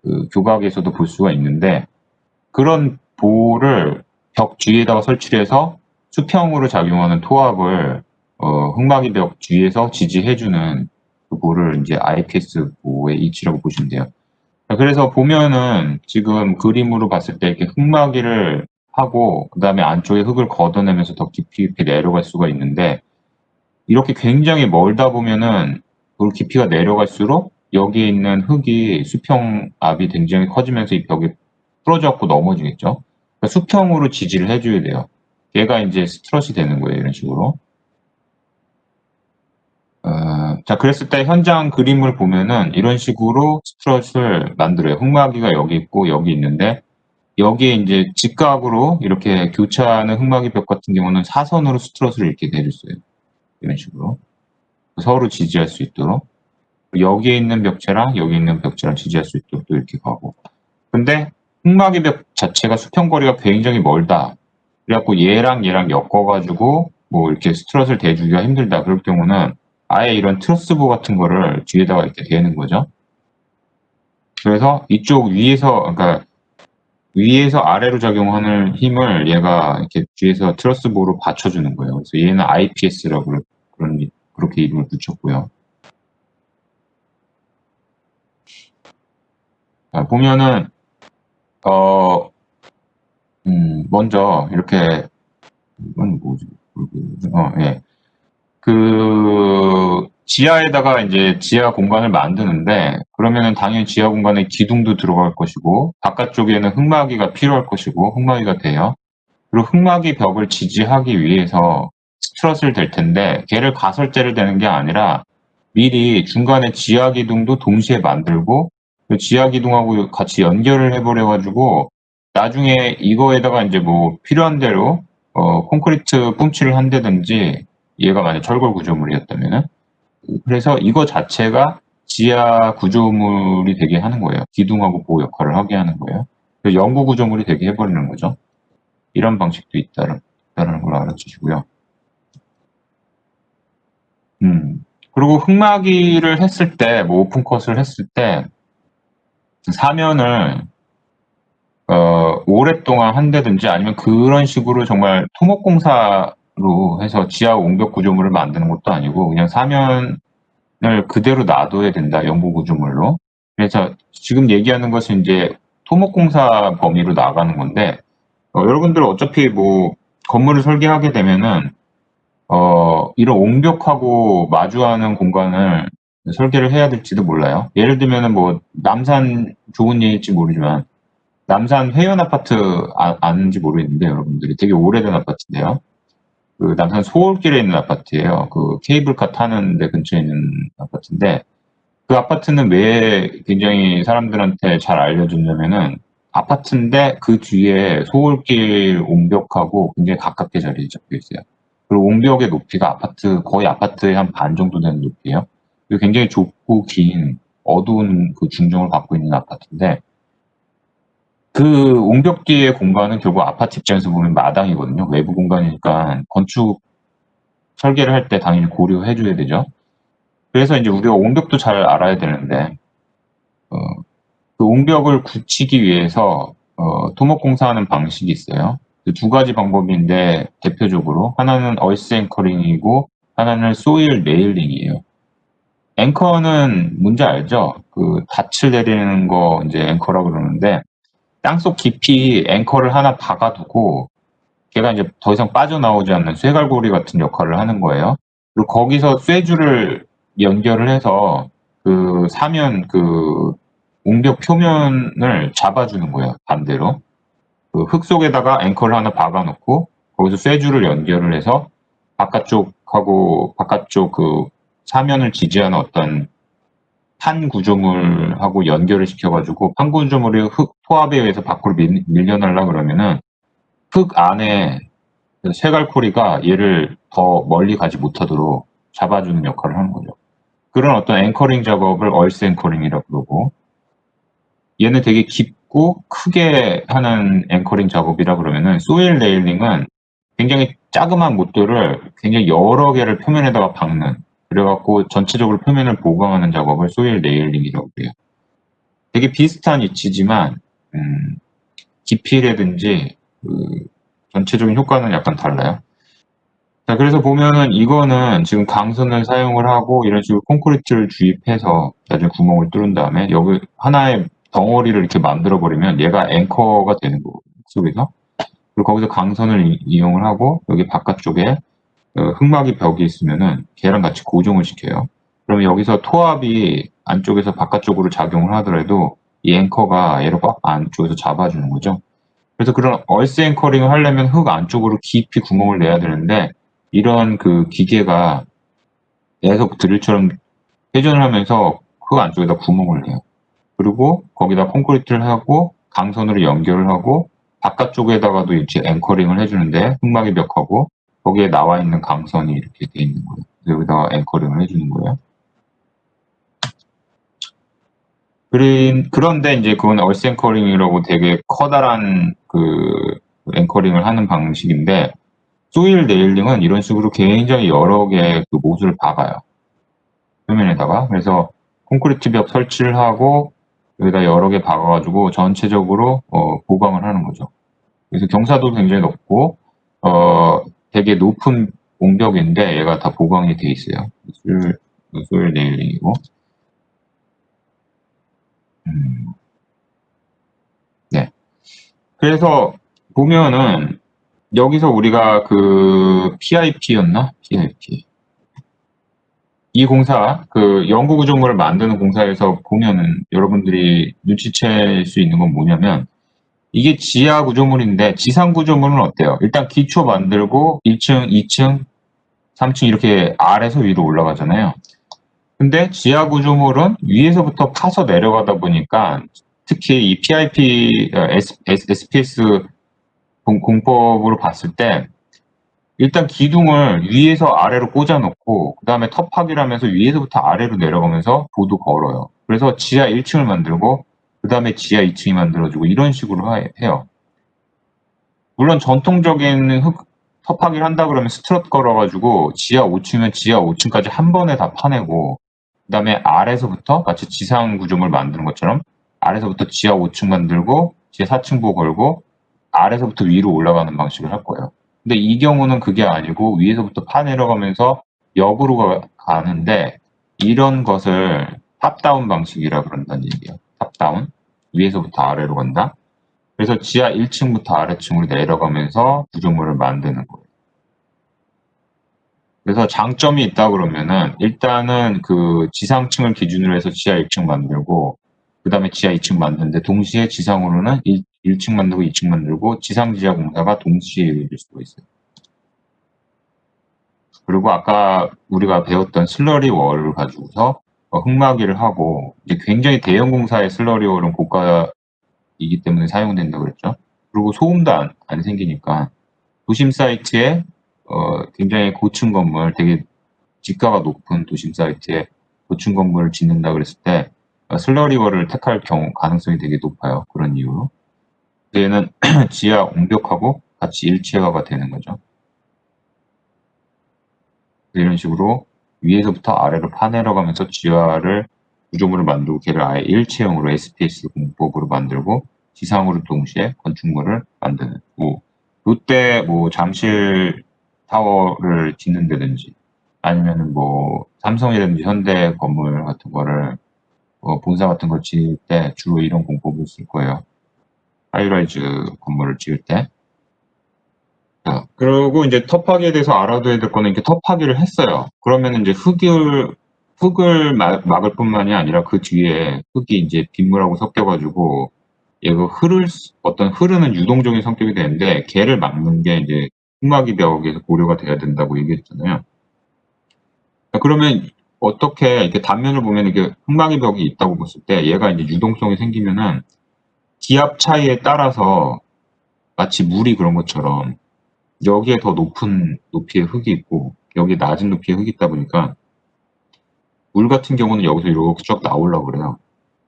그 교각에서도 볼 수가 있는데 그런 보를 벽 뒤에다가 설치를 해서 수평으로 작용하는 토합을 흙막이 벽 뒤에서 지지해주는 그 보를 이제 IPS 보의 이치라고 보시면 돼요. 그래서 보면은 지금 그림으로 봤을 때 이렇게 흙막이를 하고 그 다음에 안쪽에 흙을 걷어내면서 더 깊이 내려갈 수가 있는데 이렇게 굉장히 멀다 보면은 그 깊이가 내려갈수록 여기에 있는 흙이 수평압이 굉장히 커지면서 이 벽이 부러져갖고 넘어지겠죠. 그러니까 수평으로 지지를 해줘야 돼요. 얘가 이제 스트럿이 되는 거예요. 이런 식으로. 자, 그랬을 때 현장 그림을 보면은 이런 식으로 스트럿을 만들어요. 흙막이가 여기 있고 여기 있는데 여기에 이제 직각으로 이렇게 교차하는 흙막이 벽 같은 경우는 사선으로 스트럿을 이렇게 내줬어요. 이런 식으로. 서로 지지할 수 있도록. 여기에 있는 벽체랑 여기 있는 벽체랑 지지할 수 있도록 또 이렇게 가고. 근데 흙막이 벽 자체가 수평거리가 굉장히 멀다. 그래갖고 얘랑 엮어가지고 뭐 이렇게 스트럿을 대주기가 힘들다. 그럴 경우는 아예 이런 트러스보 같은 거를 뒤에다가 이렇게 대는 거죠. 그래서 이쪽 위에서, 그러니까 위에서 아래로 작용하는 힘을 얘가 이렇게 뒤에서 트러스보로 받쳐주는 거예요. 그래서 얘는 IPS라고 그렇게 이름을 붙였고요. 자, 보면은 먼저 이렇게 이건 뭐지? 예. 그 지하에다가 이제 지하 공간을 만드는데 그러면은 당연히 지하 공간에 기둥도 들어갈 것이고 바깥쪽에는 흙막이가 필요할 것이고 흙막이가 돼요. 그리고 흙막이 벽을 지지하기 위해서 스트럿을 댈 텐데 걔를 가설재를 대는 게 아니라 미리 중간에 지하 기둥도 동시에 만들고 그 지하 기둥하고 같이 연결을 해버려 가지고 나중에 이거에다가 이제 뭐 필요한 대로 콘크리트 뿜칠을 한다든지 얘가 만약 철골 구조물이었다면은 그래서 이거 자체가 지하 구조물이 되게 하는 거예요. 기둥하고 보호 역할을 하게 하는 거예요. 그래서 영구 구조물이 되게 해버리는 거죠. 이런 방식도 있다는 걸 알아주시고요. 그리고 흙막이를 했을 때, 뭐 오픈컷을 했을 때 사면을 오랫동안 한다든지 아니면 그런 식으로 정말 토목공사로 해서 지하 옹벽 구조물을 만드는 것도 아니고 그냥 사면을 그대로 놔둬야 된다, 영구 구조물로. 그래서 지금 얘기하는 것은 이제 토목공사 범위로 나가는 건데 여러분들 어차피 뭐 건물을 설계하게 되면은 이런 옹벽하고 마주하는 공간을 설계를 해야 될지도 몰라요. 예를 들면은 뭐 남산 좋은 예일지 모르지만 남산 회원 아파트 아는지 모르겠는데 여러분들이 되게 오래된 아파트인데요. 그 남산 소울길에 있는 아파트예요. 그 케이블카 타는 데 근처에 있는 아파트인데 그 아파트는 왜 굉장히 사람들한테 잘 알려졌냐면은 아파트인데 그 뒤에 소울길 옹벽하고 굉장히 가깝게 자리에 잡혀 있어요. 그리고 옹벽의 높이가 거의 아파트의 한 반 정도 되는 높이에요. 그리고 굉장히 좁고 긴 어두운 그 중정을 갖고 있는 아파트인데 그 옹벽 뒤의 공간은 결국 아파트 입장에서 보면 마당이거든요. 외부 공간이니까 건축 설계를 할 때 당연히 고려해 줘야 되죠. 그래서 이제 우리가 옹벽도 잘 알아야 되는데 어, 그 옹벽을 굳히기 위해서 토목공사하는 방식이 있어요. 그두 가지 방법인데 대표적으로 하나는 얼스 앵커링이고 하나는 소일 네일링이에요. 앵커는 뭔지 알죠? 그 닻을 내리는 거 이제 앵커라고 그러는데 땅속 깊이 앵커를 하나 박아두고 걔가 이제 더 이상 빠져나오지 않는 쇠갈고리 같은 역할을 하는 거예요. 그리고 거기서 쇠줄을 연결을 해서 그 사면 그 옹벽 표면을 잡아주는 거예요. 반대로. 그 흙 속에다가 앵커를 하나 박아놓고 거기서 쇠줄을 연결을 해서 바깥쪽 그 사면을 지지하는 어떤 판 구조물하고 연결을 시켜가지고 판 구조물이 흙 포압에 의해서 밖으로 밀려나려 그러면은 흙 안에 그 쇠갈고리가 얘를 더 멀리 가지 못하도록 잡아주는 역할을 하는 거죠. 그런 어떤 앵커링 작업을 얼스 앵커링이라고 그러고 얘는 되게 깊고 크게 하는 앵커링 작업이라 그러면은 소일 네일링은 굉장히 자그마한 못들을 굉장히 여러 개를 표면에다가 박는 그래갖고 전체적으로 표면을 보강하는 작업을 소일 네일링이라고 해요. 되게 비슷한 위치지만 깊이라든지 그 전체적인 효과는 약간 달라요. 자, 그래서 보면은 이거는 지금 강선을 사용을 하고 이런 식으로 콘크리트를 주입해서 나중에 구멍을 뚫은 다음에 여기 하나의 덩어리를 이렇게 만들어 버리면 얘가 앵커가 되는 거고 속에서 그리고 거기서 강선을 이용을 하고 여기 바깥쪽에 흙막이 벽이 있으면은 걔랑 같이 고정을 시켜요. 그러면 여기서 토압이 안쪽에서 바깥쪽으로 작용을 하더라도 이 앵커가 얘를 꽉 안쪽에서 잡아주는 거죠. 그래서 그런 얼스 앵커링을 하려면 흙 안쪽으로 깊이 구멍을 내야 되는데 이런 그 기계가 계속 드릴처럼 회전을 하면서 흙 안쪽에다 구멍을 내요. 그리고 거기다 콘크리트를 하고 강선으로 연결을 하고 바깥쪽에다가도 이제 앵커링을 해주는데 흙막이 벽하고 거기에 나와 있는 강선이 이렇게 돼 있는 거예요. 여기다가 앵커링을 해주는 거예요. 그런데 이제 그건 얼스 앵커링이라고 되게 커다란 그 앵커링을 하는 방식인데 소일 네일링은 이런 식으로 굉장히 여러 개의 그 못을 박아요. 표면에다가. 그래서 콘크리트 벽 설치를 하고 여기다 여러 개 박아가지고 전체적으로 보강을 하는 거죠. 그래서 경사도 굉장히 높고 되게 높은 옹벽인데 얘가 다 보강이 돼 있어요. 소일 네일링이고. 네. 그래서 보면은 여기서 우리가 그 PIP였나? PIP. 이 공사, 그 연구 구조물을 만드는 공사에서 보면은 여러분들이 눈치챌 수 있는 건 뭐냐면 이게 지하 구조물인데 지상 구조물은 어때요? 일단 기초 만들고 1층, 2층, 3층 이렇게 아래서 위로 올라가잖아요. 근데 지하 구조물은 위에서부터 파서 내려가다 보니까 특히 이 PIP, SPS 공법으로 봤을 때 일단 기둥을 위에서 아래로 꽂아놓고 그 다음에 터파기라면서 위에서부터 아래로 내려가면서 보도 걸어요. 그래서 지하 1층을 만들고 그 다음에 지하 2층이 만들어지고 이런 식으로 해요. 물론 전통적인 터파기를 한다 그러면 스트럿 걸어가지고 지하 5층이면 지하 5층까지 한 번에 다 파내고 그 다음에 아래서부터 마치 지상 구조물 만드는 것처럼 아래서부터 지하 5층 만들고 지하 4층 보고 걸고 아래서부터 위로 올라가는 방식을 할 거예요. 근데 이 경우는 그게 아니고 위에서부터 파 내려가면서 역으로 가는데 이런 것을 탑다운 방식이라 그런다는 얘기예요. 탑다운. 위에서부터 아래로 간다. 그래서 지하 1층부터 아래층으로 내려가면서 구조물을 만드는 거예요. 그래서 장점이 있다 그러면은 일단은 그 지상층을 기준으로 해서 지하 1층 만들고 그 다음에 지하 2층 만드는데 동시에 지상으로는 1층 만들고 2층 만들고 지상 지하 공사가 동시에 이루어질 수가 있어요. 그리고 아까 우리가 배웠던 슬러리 월을 가지고서 흙막이를 하고 이제 굉장히 대형 공사의 슬러리 월은 고가이기 때문에 사용된다고 그랬죠. 그리고 소음도 안 생기니까 도심 사이트에 굉장히 고층 건물, 되게 지가가 높은 도심 사이트에 고층 건물을 짓는다 그랬을 때 슬러리월을 택할 경우 가능성이 되게 높아요. 그런 이유로. 얘는 지하 옹벽하고 같이 일체화가 되는 거죠. 이런 식으로 위에서부터 아래로 파내려가면서 지하를 구조물을 만들고 걔를 아예 일체형으로 SPS 공법으로 만들고 지상으로 동시에 건축물을 만드는. 이때 뭐 잠실 타워를 짓는다든지 아니면은 뭐 삼성이라든지 현대 건물 같은 거를 본사 같은 걸 지을 때 주로 이런 공법을 쓸 거예요. 하이라이즈 건물을 지을 때. 자, 그리고 이제 터파기에 대해서 알아둬야 될 거는 이렇게 터파기를 했어요. 그러면 이제 흙을 막을 뿐만이 아니라 그 뒤에 흙이 이제 빗물하고 섞여가지고 얘가 어떤 흐르는 유동적인 성격이 되는데 걔를 막는 게 이제 흙막이 벽에서 고려가 돼야 된다고 얘기했잖아요. 그러면 어떻게 이렇게 단면을 보면 이게 흙막이 벽이 있다고 봤을 때 얘가 이제 유동성이 생기면은 기압 차이에 따라서 마치 물이 그런 것처럼 여기에 더 높은 높이의 흙이 있고 여기에 낮은 높이의 흙이 있다 보니까 물 같은 경우는 여기서 이렇게 쭉 나오려고 그래요.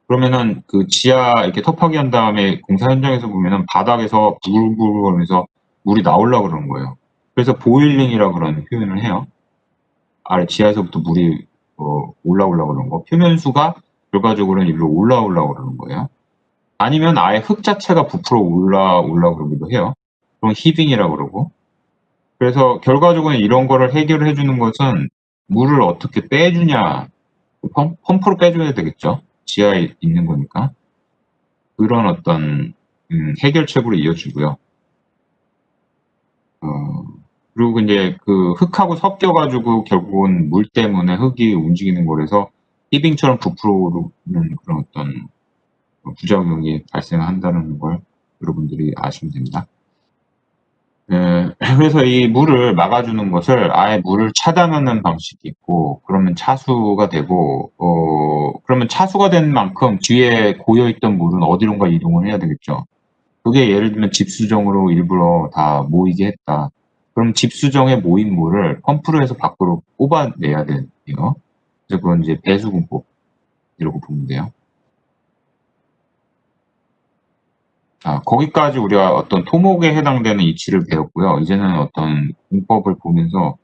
그러면은 그 지하 이렇게 터파기 한 다음에 공사 현장에서 보면은 바닥에서 부글부글 거리면서 물이 나오려고 그러는 거예요. 그래서 보일링이라고 그런 표현을 해요. 아래 지하에서부터 물이 올라오려고 그러는 거. 표면수가 결과적으로는 일로 올라오려고 그러는 거예요. 아니면 아예 흙 자체가 부풀어 올라오려고 그러기도 해요. 그럼 히빙이라고 그러고. 그래서 결과적으로는 이런 거를 해결을 해주는 것은 물을 어떻게 빼주냐. 펌프로 빼줘야 되겠죠. 지하에 있는 거니까. 그런 어떤 해결책으로 이어지고요. 그리고 이제 그 흙하고 섞여가지고 결국은 물 때문에 흙이 움직이는 거라서 히빙처럼 부풀어 오르는 그런 어떤 부작용이 발생한다는 걸 여러분들이 아시면 됩니다. 그래서 이 물을 막아주는 것을 아예 물을 차단하는 방식이 있고, 그러면 차수가 되고, 그러면 차수가 된 만큼 뒤에 고여있던 물은 어디론가 이동을 해야 되겠죠. 그게 예를 들면 집수정으로 일부러 다 모이게 했다. 그럼 집수정에 모인 물을 펌프로 해서 밖으로 뽑아내야 돼요. 그래서 그건 이제 배수공법이라고 보면 돼요. 거기까지 우리가 어떤 토목에 해당되는 이치를 배웠고요. 이제는 어떤 공법을 보면서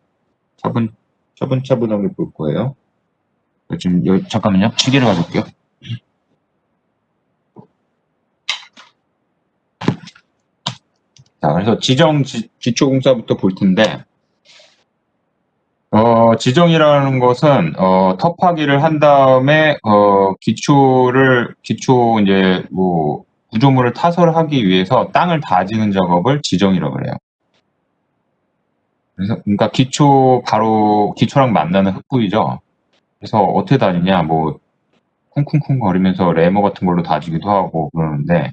차분차분하게 볼 거예요. 지금 잠깐만요. 시계를 가져올게요. 자, 그래서 기초공사부터 볼 텐데, 지정이라는 것은 터파기를 한 다음에 기초 이제 뭐 구조물을 타설하기 위해서 땅을 다지는 작업을 지정이라고 그래요. 그래서 그러니까 기초랑 만나는 흙부위죠. 그래서 어떻게 다지냐, 뭐 쿵쿵쿵 거리면서 레머 같은 걸로 다지기도 하고 그러는데,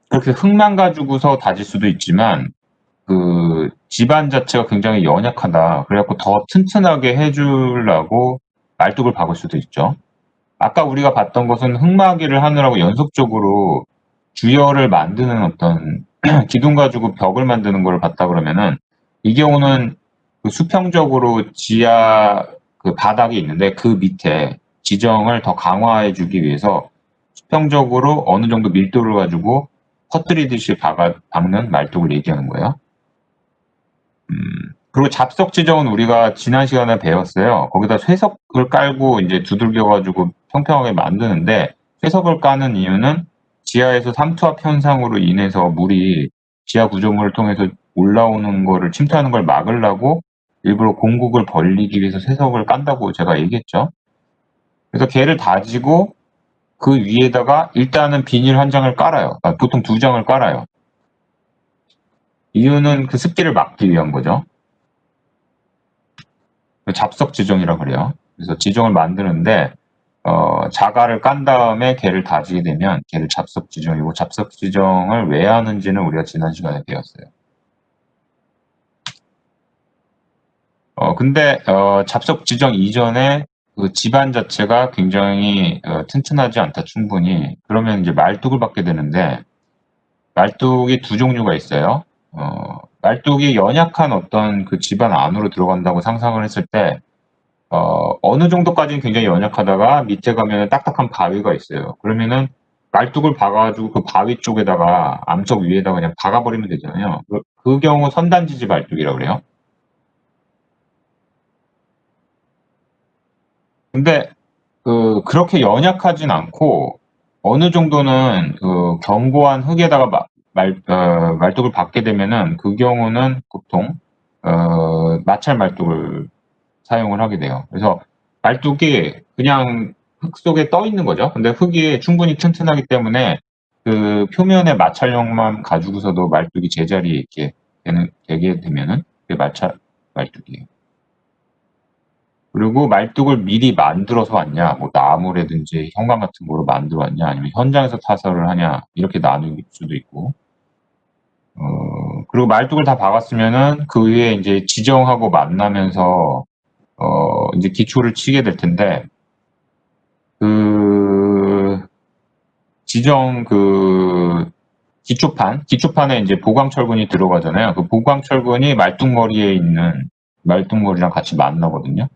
그렇게 흙만 가지고서 다질 수도 있지만 그 집안 자체가 굉장히 연약하다. 그래갖고 더 튼튼하게 해주려고 말뚝을 박을 수도 있죠. 아까 우리가 봤던 것은 흙막이를 하느라고 연속적으로 주열을 만드는 어떤 기둥 가지고 벽을 만드는 걸 봤다 그러면은 이 경우는 그 수평적으로 지하 그 바닥이 있는데 그 밑에 지정을 더 강화해 주기 위해서 수평적으로 어느 정도 밀도를 가지고 퍼뜨리듯이 박는 말뚝을 얘기하는 거예요. 그리고 잡석 지정은 우리가 지난 시간에 배웠어요. 거기다 쇠석을 깔고 이제 두들겨가지고 평평하게 만드는데 쇠석을 까는 이유는 지하에서 삼투압 현상으로 인해서 물이 지하 구조물을 통해서 올라오는 거를 침투하는 걸 막으려고 일부러 공국을 벌리기 위해서 쇠석을 깐다고 제가 얘기했죠. 그래서 걔를 다지고 그 위에다가 일단은 비닐 한 장을 깔아요. 보통 두 장을 깔아요. 이유는 그 습기를 막기 위한 거죠. 잡석 지정이라고 그래요. 그래서 지정을 만드는데 자갈을 깐 다음에 걔를 다지게 되면 걔를 잡석 지정이고 잡석 지정을 왜 하는지는 우리가 지난 시간에 배웠어요. 근데 잡석 지정 이전에 그 집안 자체가 굉장히 튼튼하지 않다 충분히 그러면 이제 말뚝을 받게 되는데 말뚝이 두 종류가 있어요. 말뚝이 연약한 어떤 그 집안 안으로 들어간다고 상상을 했을 때 어느 정도까지는 굉장히 연약하다가 밑에 가면 딱딱한 바위가 있어요. 그러면은 말뚝을 박아가지고 그 바위 쪽에다가 암석 위에다가 그냥 박아버리면 되잖아요. 그 경우 선단지지 말뚝이라고 그래요. 근데 그렇게 연약하진 않고 어느 정도는 그 견고한 흙에다가 말뚝을 박게 되면은 그 경우는 보통 마찰 말뚝을 사용을 하게 돼요. 그래서 말뚝이 그냥 흙 속에 떠 있는 거죠. 근데 흙이 충분히 튼튼하기 때문에 그 표면의 마찰력만 가지고서도 말뚝이 제자리에 이렇게 되게 되면은 그게 마찰 말뚝이에요. 그리고 말뚝을 미리 만들어서 왔냐, 뭐 나무라든지 형광 같은 거로 만들어 왔냐, 아니면 현장에서 타설을 하냐 이렇게 나눌 수도 있고. 그리고 말뚝을 다 박았으면은 그 위에 이제 지정하고 만나면서 이제 기초를 치게 될 텐데 그 지정 그 기초판에 이제 보강철근이 들어가잖아요. 그 보강철근이 말뚝머리에 있는 말뚝머리랑 같이 만나거든요.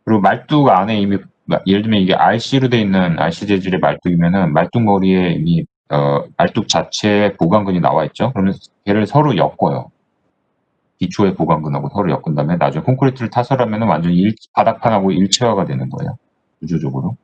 그리고 말뚝 안에 이미 예를 들면 이게 RC로 돼 있는 RC 재질의 말뚝이면은 말뚝머리에 이미 말뚝 자체에 보강근이 나와 있죠. 그러면 걔를 서로 엮어요. 기초의 보강근하고 서로 엮은 다음에 나중에 콘크리트를 타설하면은 완전 바닥판하고 일체화가 되는 거예요. 구조적으로.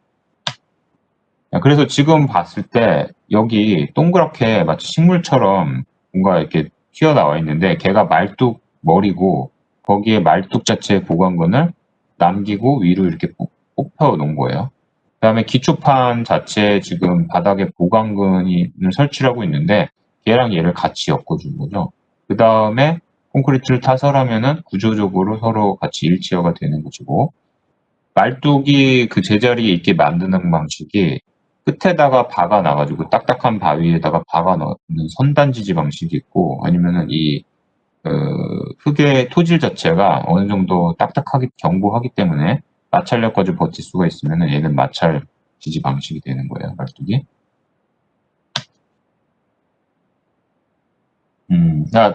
그래서 지금 봤을 때 여기 동그랗게 마치 식물처럼 뭔가 이렇게 튀어나와 있는데 걔가 말뚝 머리고 거기에 말뚝 자체의 보강근을 남기고 위로 이렇게 뽑혀 놓은 거예요. 그 다음에 기초판 자체에 지금 바닥에 보강근을 설치를 하고 있는데 걔랑 얘를 같이 엮어준 거죠. 그 다음에 콘크리트를 타설하면은 구조적으로 서로 같이 일체화가 되는 것이고 말뚝이 그 제자리에 있게 만드는 방식이 끝에다가 박아 놔가지고 딱딱한 바위에다가 박아 넣는 선단지지 방식이 있고 아니면은 이 흙의 토질 자체가 어느 정도 딱딱하기 견고하기 때문에 마찰력까지 버틸 수가 있으면은 얘는 마찰 지지 방식이 되는 거예요, 말뚝이.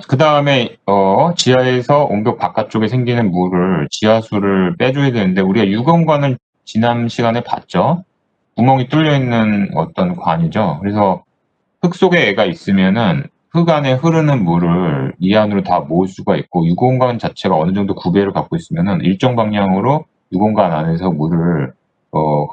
그 다음에 지하에서 옹벽 바깥쪽에 생기는 물을 지하수를 빼줘야 되는데 우리가 유검관을 지난 시간에 봤죠. 구멍이 뚫려 있는 어떤 관이죠. 그래서 흙 속에 애가 있으면은 흙 안에 흐르는 물을 이 안으로 다 모을 수가 있고 유공간 자체가 어느 정도 구배를 갖고 있으면은 일정 방향으로 유공간 안에서 물을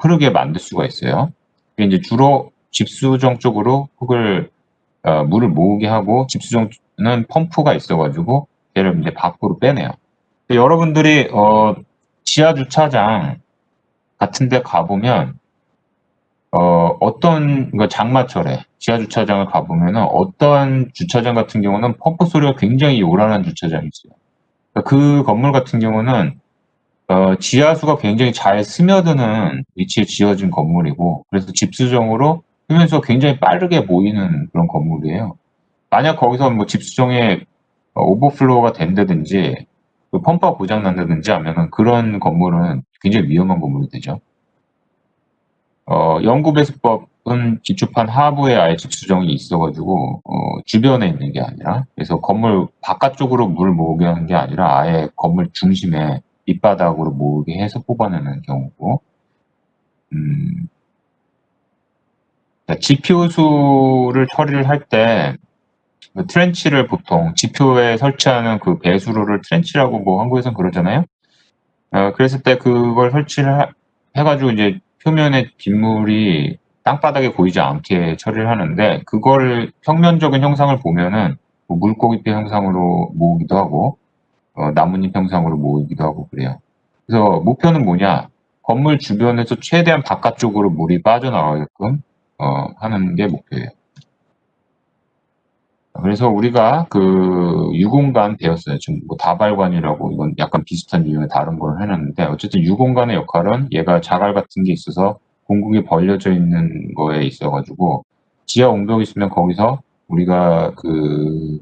흐르게 만들 수가 있어요. 그게 이제 주로 집수정 쪽으로 물을 모으게 하고 집수정은 펌프가 있어가지고 걔를 이제 밖으로 빼내요. 여러분들이 지하 주차장 같은데 가보면 어떤 장마철에 지하 주차장을 가보면은 어떤 주차장 같은 경우는 펌프 소리가 굉장히 요란한 주차장이 있어요. 그 건물 같은 경우는 지하수가 굉장히 잘 스며드는 위치에 지어진 건물이고 그래서 집수정으로 흐면서 굉장히 빠르게 모이는 그런 건물이에요. 만약 거기서 뭐 집수정에 오버플로우가 된다든지 그 펌프가 고장 난다든지 하면은 그런 건물은 굉장히 위험한 건물이 되죠. 영구배수법은 기초판 하부에 아예 직수정이 있어가지고 주변에 있는 게 아니라, 그래서 건물 바깥쪽으로 물을 모으게 하는 게 아니라 아예 건물 중심에 밑바닥으로 모으게 해서 뽑아내는 경우고, 지표수를 처리를 할 때 트렌치를 보통 지표에 설치하는 그 배수로를 트렌치라고 뭐 한국에선 그러잖아요. 그랬을 때 그걸 설치를 해가지고 이제 표면에 빗물이 땅바닥에 고이지 않게 처리를 하는데, 그걸 평면적인 형상을 보면은 뭐 물고기뼈 형상으로 모으기도 하고 나뭇잎 형상으로 모으기도 하고 그래요. 그래서 목표는 뭐냐? 건물 주변에서 최대한 바깥쪽으로 물이 빠져나가게끔 하는 게 목표예요. 그래서 우리가 그 유공관 배웠어요. 지금 뭐 다발관이라고, 이건 약간 비슷한 유형의 다른 걸 해놨는데, 어쨌든 유공관의 역할은 얘가 자갈 같은 게 있어서 공국이 벌려져 있는 거에 있어가지고 지하 옹벽이 있으면 거기서 우리가 그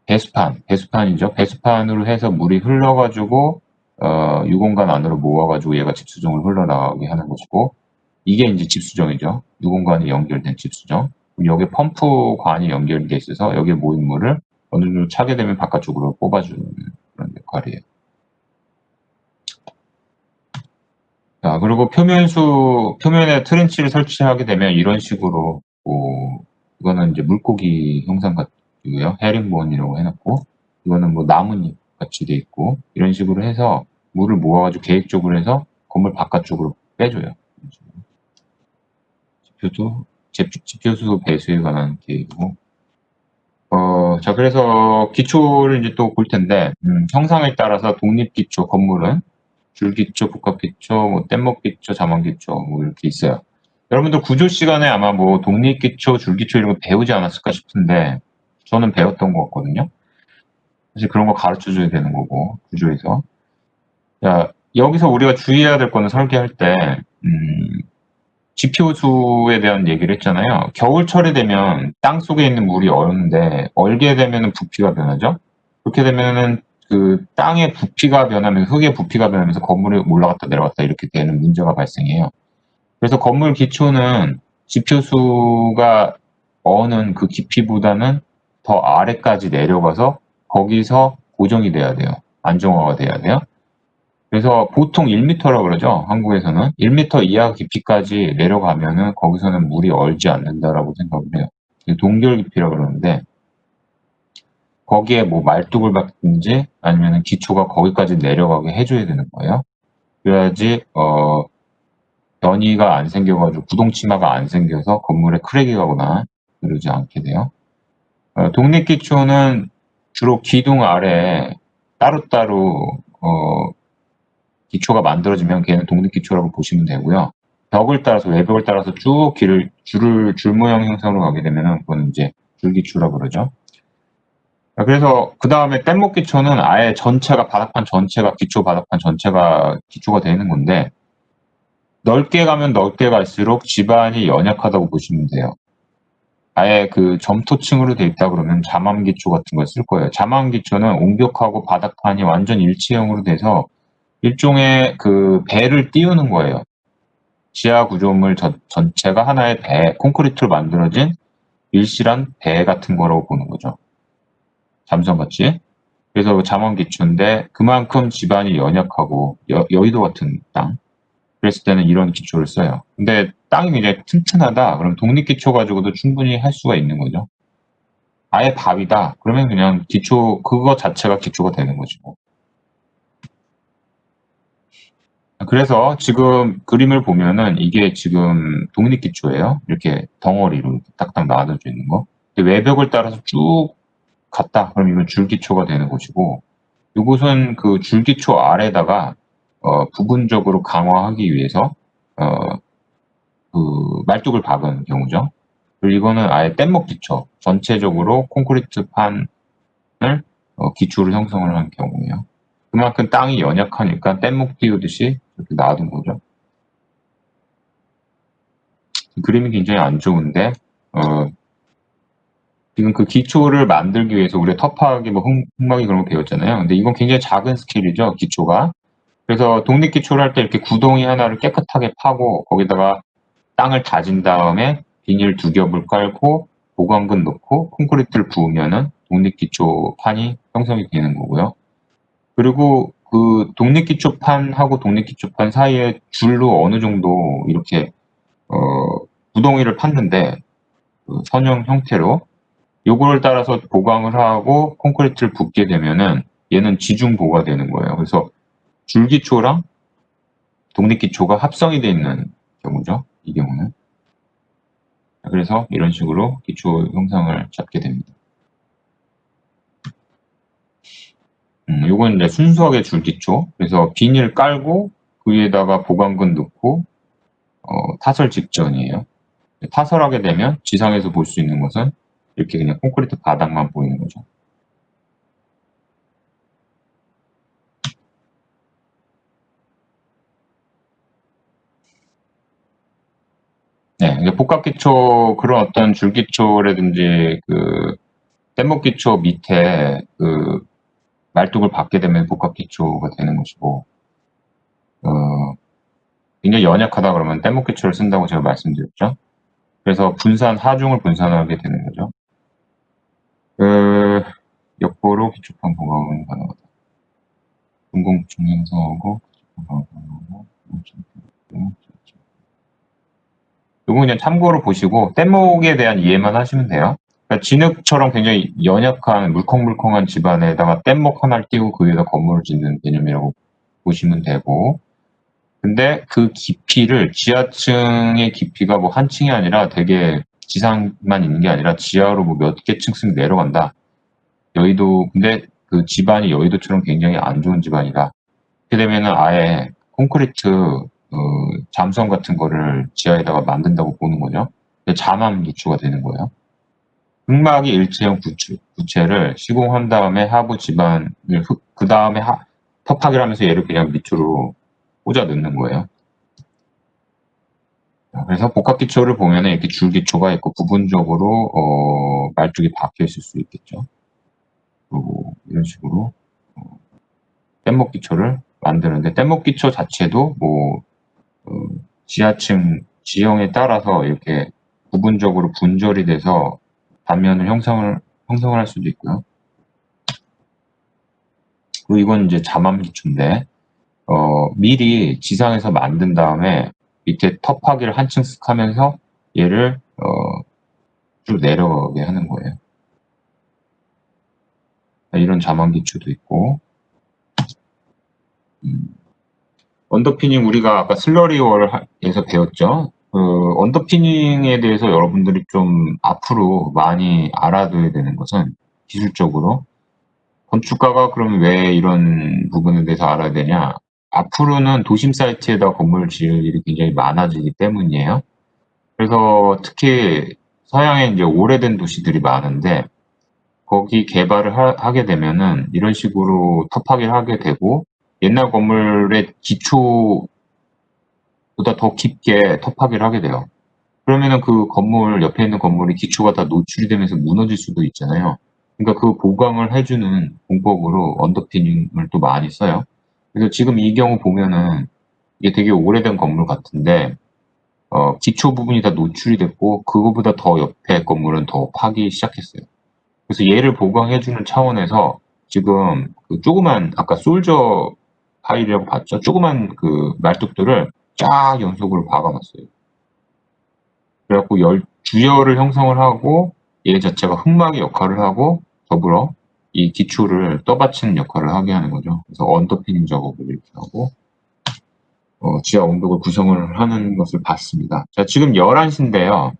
배수판이죠. 배수판으로 해서 물이 흘러가지고 유공관 안으로 모아가지고 얘가 집수정을 흘러나가게 하는 것이고, 이게 이제 집수정이죠. 유공관이 연결된 집수정. 여기에 펌프관이 연결돼 있어서 여기에 모인 물을 어느 정도 차게 되면 바깥쪽으로 뽑아주는 그런 역할이에요. 자, 그리고 표면에 트렌치를 설치하게 되면 이런 식으로, 이거는 이제 물고기 형상 같고요. 헤링본이라고 해놨고, 이거는 뭐 나뭇잎 같이 돼 있고, 이런 식으로 해서 물을 모아가지고 계획적으로 해서 건물 바깥쪽으로 빼줘요. 지표수 배수에 관한 계획이고. 자, 그래서 기초를 이제 또 볼 텐데, 형상에 따라서 독립기초 건물은 줄기초, 복합기초, 뭐 뗏목기초, 자만기초 뭐 이렇게 있어요. 여러분들 구조 시간에 아마 뭐 독립기초, 줄기초 이런 거 배우지 않았을까 싶은데, 저는 배웠던 것 같거든요. 사실 그런 거 가르쳐 줘야 되는 거고, 구조에서. 자, 여기서 우리가 주의해야 될 거는 설계할 때, 지표수에 대한 얘기를 했잖아요. 겨울철이 되면 땅 속에 있는 물이 얼는데, 얼게 되면은 부피가 변하죠. 그렇게 되면은 그 땅의 부피가 변하면서, 흙의 부피가 변하면서 건물이 올라갔다 내려갔다 이렇게 되는 문제가 발생해요. 그래서 건물 기초는 지표수가 어는 그 깊이보다는 더 아래까지 내려가서 거기서 고정이 돼야 돼요. 안정화가 돼야 돼요. 그래서 보통 1m라고 그러죠. 한국에서는 1m 이하 깊이까지 내려가면은 거기서는 물이 얼지 않는다라고 생각을 해요. 동결 깊이라고 그러는데, 거기에 뭐 말뚝을 박든지 아니면 기초가 거기까지 내려가게 해줘야 되는 거예요. 그래야지 변이가 안 생겨가지고 구동치마가 안 생겨서 건물에 크랙이 가거나 그러지 않게 돼요. 독립기초는 주로 기둥 아래 따로따로 기초가 만들어지면 걔는 독립기초라고 보시면 되고요. 벽을 따라서, 외벽을 따라서 쭉 줄 모양 형상으로 가게 되면은 그건 이제 줄기초라고 그러죠. 그래서 그 다음에 뗏목 기초는 아예 전체가, 바닥판 전체가, 기초 바닥판 전체가 기초가 되는 건데, 넓게 가면 넓게 갈수록 지반이 연약하다고 보시면 돼요. 아예 그 점토층으로 돼 있다 그러면 자만 기초 같은 걸 쓸 거예요. 자만 기초는 옹벽하고 바닥판이 완전 일체형으로 돼서 일종의 그 배를 띄우는 거예요. 지하 구조물 전체가 하나의 배, 콘크리트로 만들어진 밀실한 배 같은 거라고 보는 거죠. 잠성같이. 그래서 자만 기초인데 그만큼 지반이 연약하고 여의도 같은 땅. 그랬을 때는 이런 기초를 써요. 근데 땅이 굉장히 튼튼하다. 그럼 독립기초 가지고도 충분히 할 수가 있는 거죠. 아예 바위다. 그러면 그냥 기초, 그거 자체가 기초가 되는 것이고. 그래서 지금 그림을 보면은 이게 지금 독립기초예요. 이렇게 덩어리로 이렇게 딱딱 나눠져 있는 거. 근데 외벽을 따라서 쭉 갔다. 그럼 이건 줄기초가 되는 것이고, 이곳은 그 줄기초 아래다가 부분적으로 강화하기 위해서 그 말뚝을 박은 경우죠. 그리고 이거는 아예 뗏목 기초, 전체적으로 콘크리트 판을 기초를 형성을 한 경우예요. 그만큼 땅이 연약하니까 뗏목 띄우듯이 이렇게 놔둔 거죠. 그림이 굉장히 안 좋은데, 지금 그 기초를 만들기 위해서 우리가 터프하게 뭐 흙막이 그런 거 배웠잖아요. 근데 이건 굉장히 작은 스케일이죠, 기초가. 그래서 독립기초를 할 때 이렇게 구덩이 하나를 깨끗하게 파고 거기다가 땅을 다진 다음에 비닐 2겹을 깔고 보강근 넣고 콘크리트를 부으면은 독립기초판이 형성이 되는 거고요. 그리고 그 독립기초판하고 독립기초판 사이에 줄로 어느 정도 이렇게 구덩이를 팠는데 그 선형 형태로 요거를 따라서 보강을 하고 콘크리트를 붓게 되면은 얘는 지중보가 되는 거예요. 그래서 줄기초랑 독립기초가 합성이 되어 있는 경우죠. 이 경우는. 그래서 이런 식으로 기초 형상을 잡게 됩니다. 요건 이제 순수하게 줄기초. 그래서 비닐 깔고 그 위에다가 보강근 넣고 타설 직전이에요. 타설하게 되면 지상에서 볼 수 있는 것은 이렇게 그냥 콘크리트 바닥만 보이는 거죠. 네, 이제 복합기초 그런 어떤 줄기초라든지 그 뗏목기초 밑에 그 말뚝을 받게 되면 복합기초가 되는 것이고 굉장히 연약하다 그러면 뗏목기초를 쓴다고 제가 말씀드렸죠. 그래서 하중을 분산하게 되는 거죠. 역보로 기초판 보강은 가능하다. 분공부충 형성하고 기초판 보강하고 이거 그냥 참고로 보시고 뗏목에 대한 이해만 하시면 돼요. 그러니까 진흙처럼 굉장히 연약한 물컹물컹한 집안에다가 뗏목 하나를 띄우고 그 위에다 건물을 짓는 개념이라고 보시면 되고 근데 그 깊이를 지하층의 깊이가 뭐 한 층이 아니라 되게 지상만 있는 게 아니라 지하로 뭐 몇 개 층씩 내려간다. 여의도 근데 그 집안이 여의도처럼 굉장히 안 좋은 집안이다. 그렇게 되면은 아예 콘크리트 잠수함 같은 거를 지하에다가 만든다고 보는 거죠. 잠암 기초가 되는 거예요. 흑막이 일체형 부채를 시공한 다음에 하부 지반을 그 다음에 텁하기를 하면서 얘를 그냥 밑으로 꽂아 넣는 거예요. 그래서 복합기초를 보면 이렇게 줄기초가 있고 부분적으로 말뚝이 박혀 있을 수 있겠죠. 그리고 이런 식으로 뗏목기초를 만드는데 뗏목기초 자체도 뭐 지하층 지형에 따라서 이렇게 부분적으로 분절이 돼서 단면을 형성을 할 수도 있고요. 그리고 이건 이제 잠암기초인데 미리 지상에서 만든 다음에 밑에 텁하기를 한층 쓱 하면서 얘를 쭉 내려가게 하는 거예요. 이런 잠암기초도 있고 언더피닝 우리가 아까 슬러리월에서 배웠죠. 언더피닝에 대해서 여러분들이 좀 앞으로 많이 알아둬야 되는 것은 기술적으로 건축가가 그럼 왜 이런 부분에 대해서 알아야 되냐? 앞으로는 도심 사이트에다 건물을 지을 일이 굉장히 많아지기 때문이에요. 그래서 특히 서양에 이제 오래된 도시들이 많은데 거기 개발을 하게 되면은 이런 식으로 텁하기를 하게 되고 옛날 건물의 기초보다 더 깊게 텁하기를 하게 돼요. 그러면은 그 건물 옆에 있는 건물이 기초가 다 노출이 되면서 무너질 수도 있잖아요. 그러니까 그 보강을 해주는 공법으로 언더피닝을 또 많이 써요. 그래서 지금 이 경우 보면은 이게 되게 오래된 건물 같은데 기초 부분이 다 노출이 됐고 그거보다 더 옆에 건물은 더 파기 시작했어요. 그래서 얘를 보강해주는 차원에서 지금 그 조그만 아까 솔저 파일이라고 봤죠? 조그만 그 말뚝들을 쫙 연속으로 박아놨어요. 그래갖고 주열을 형성을 하고 얘 자체가 흑막의 역할을 하고 더불어 이 기초를 떠받치는 역할을 하게 하는 거죠. 그래서 언더피닝 작업을 이렇게 하고 지하 온벽을 구성을 하는 것을 봤습니다. 자, 지금 11시인데요.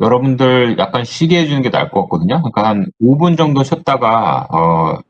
여러분들 약간 쉬게 해주는 게 나을 것 같거든요. 그러니까 한 5분 정도 쉬었다가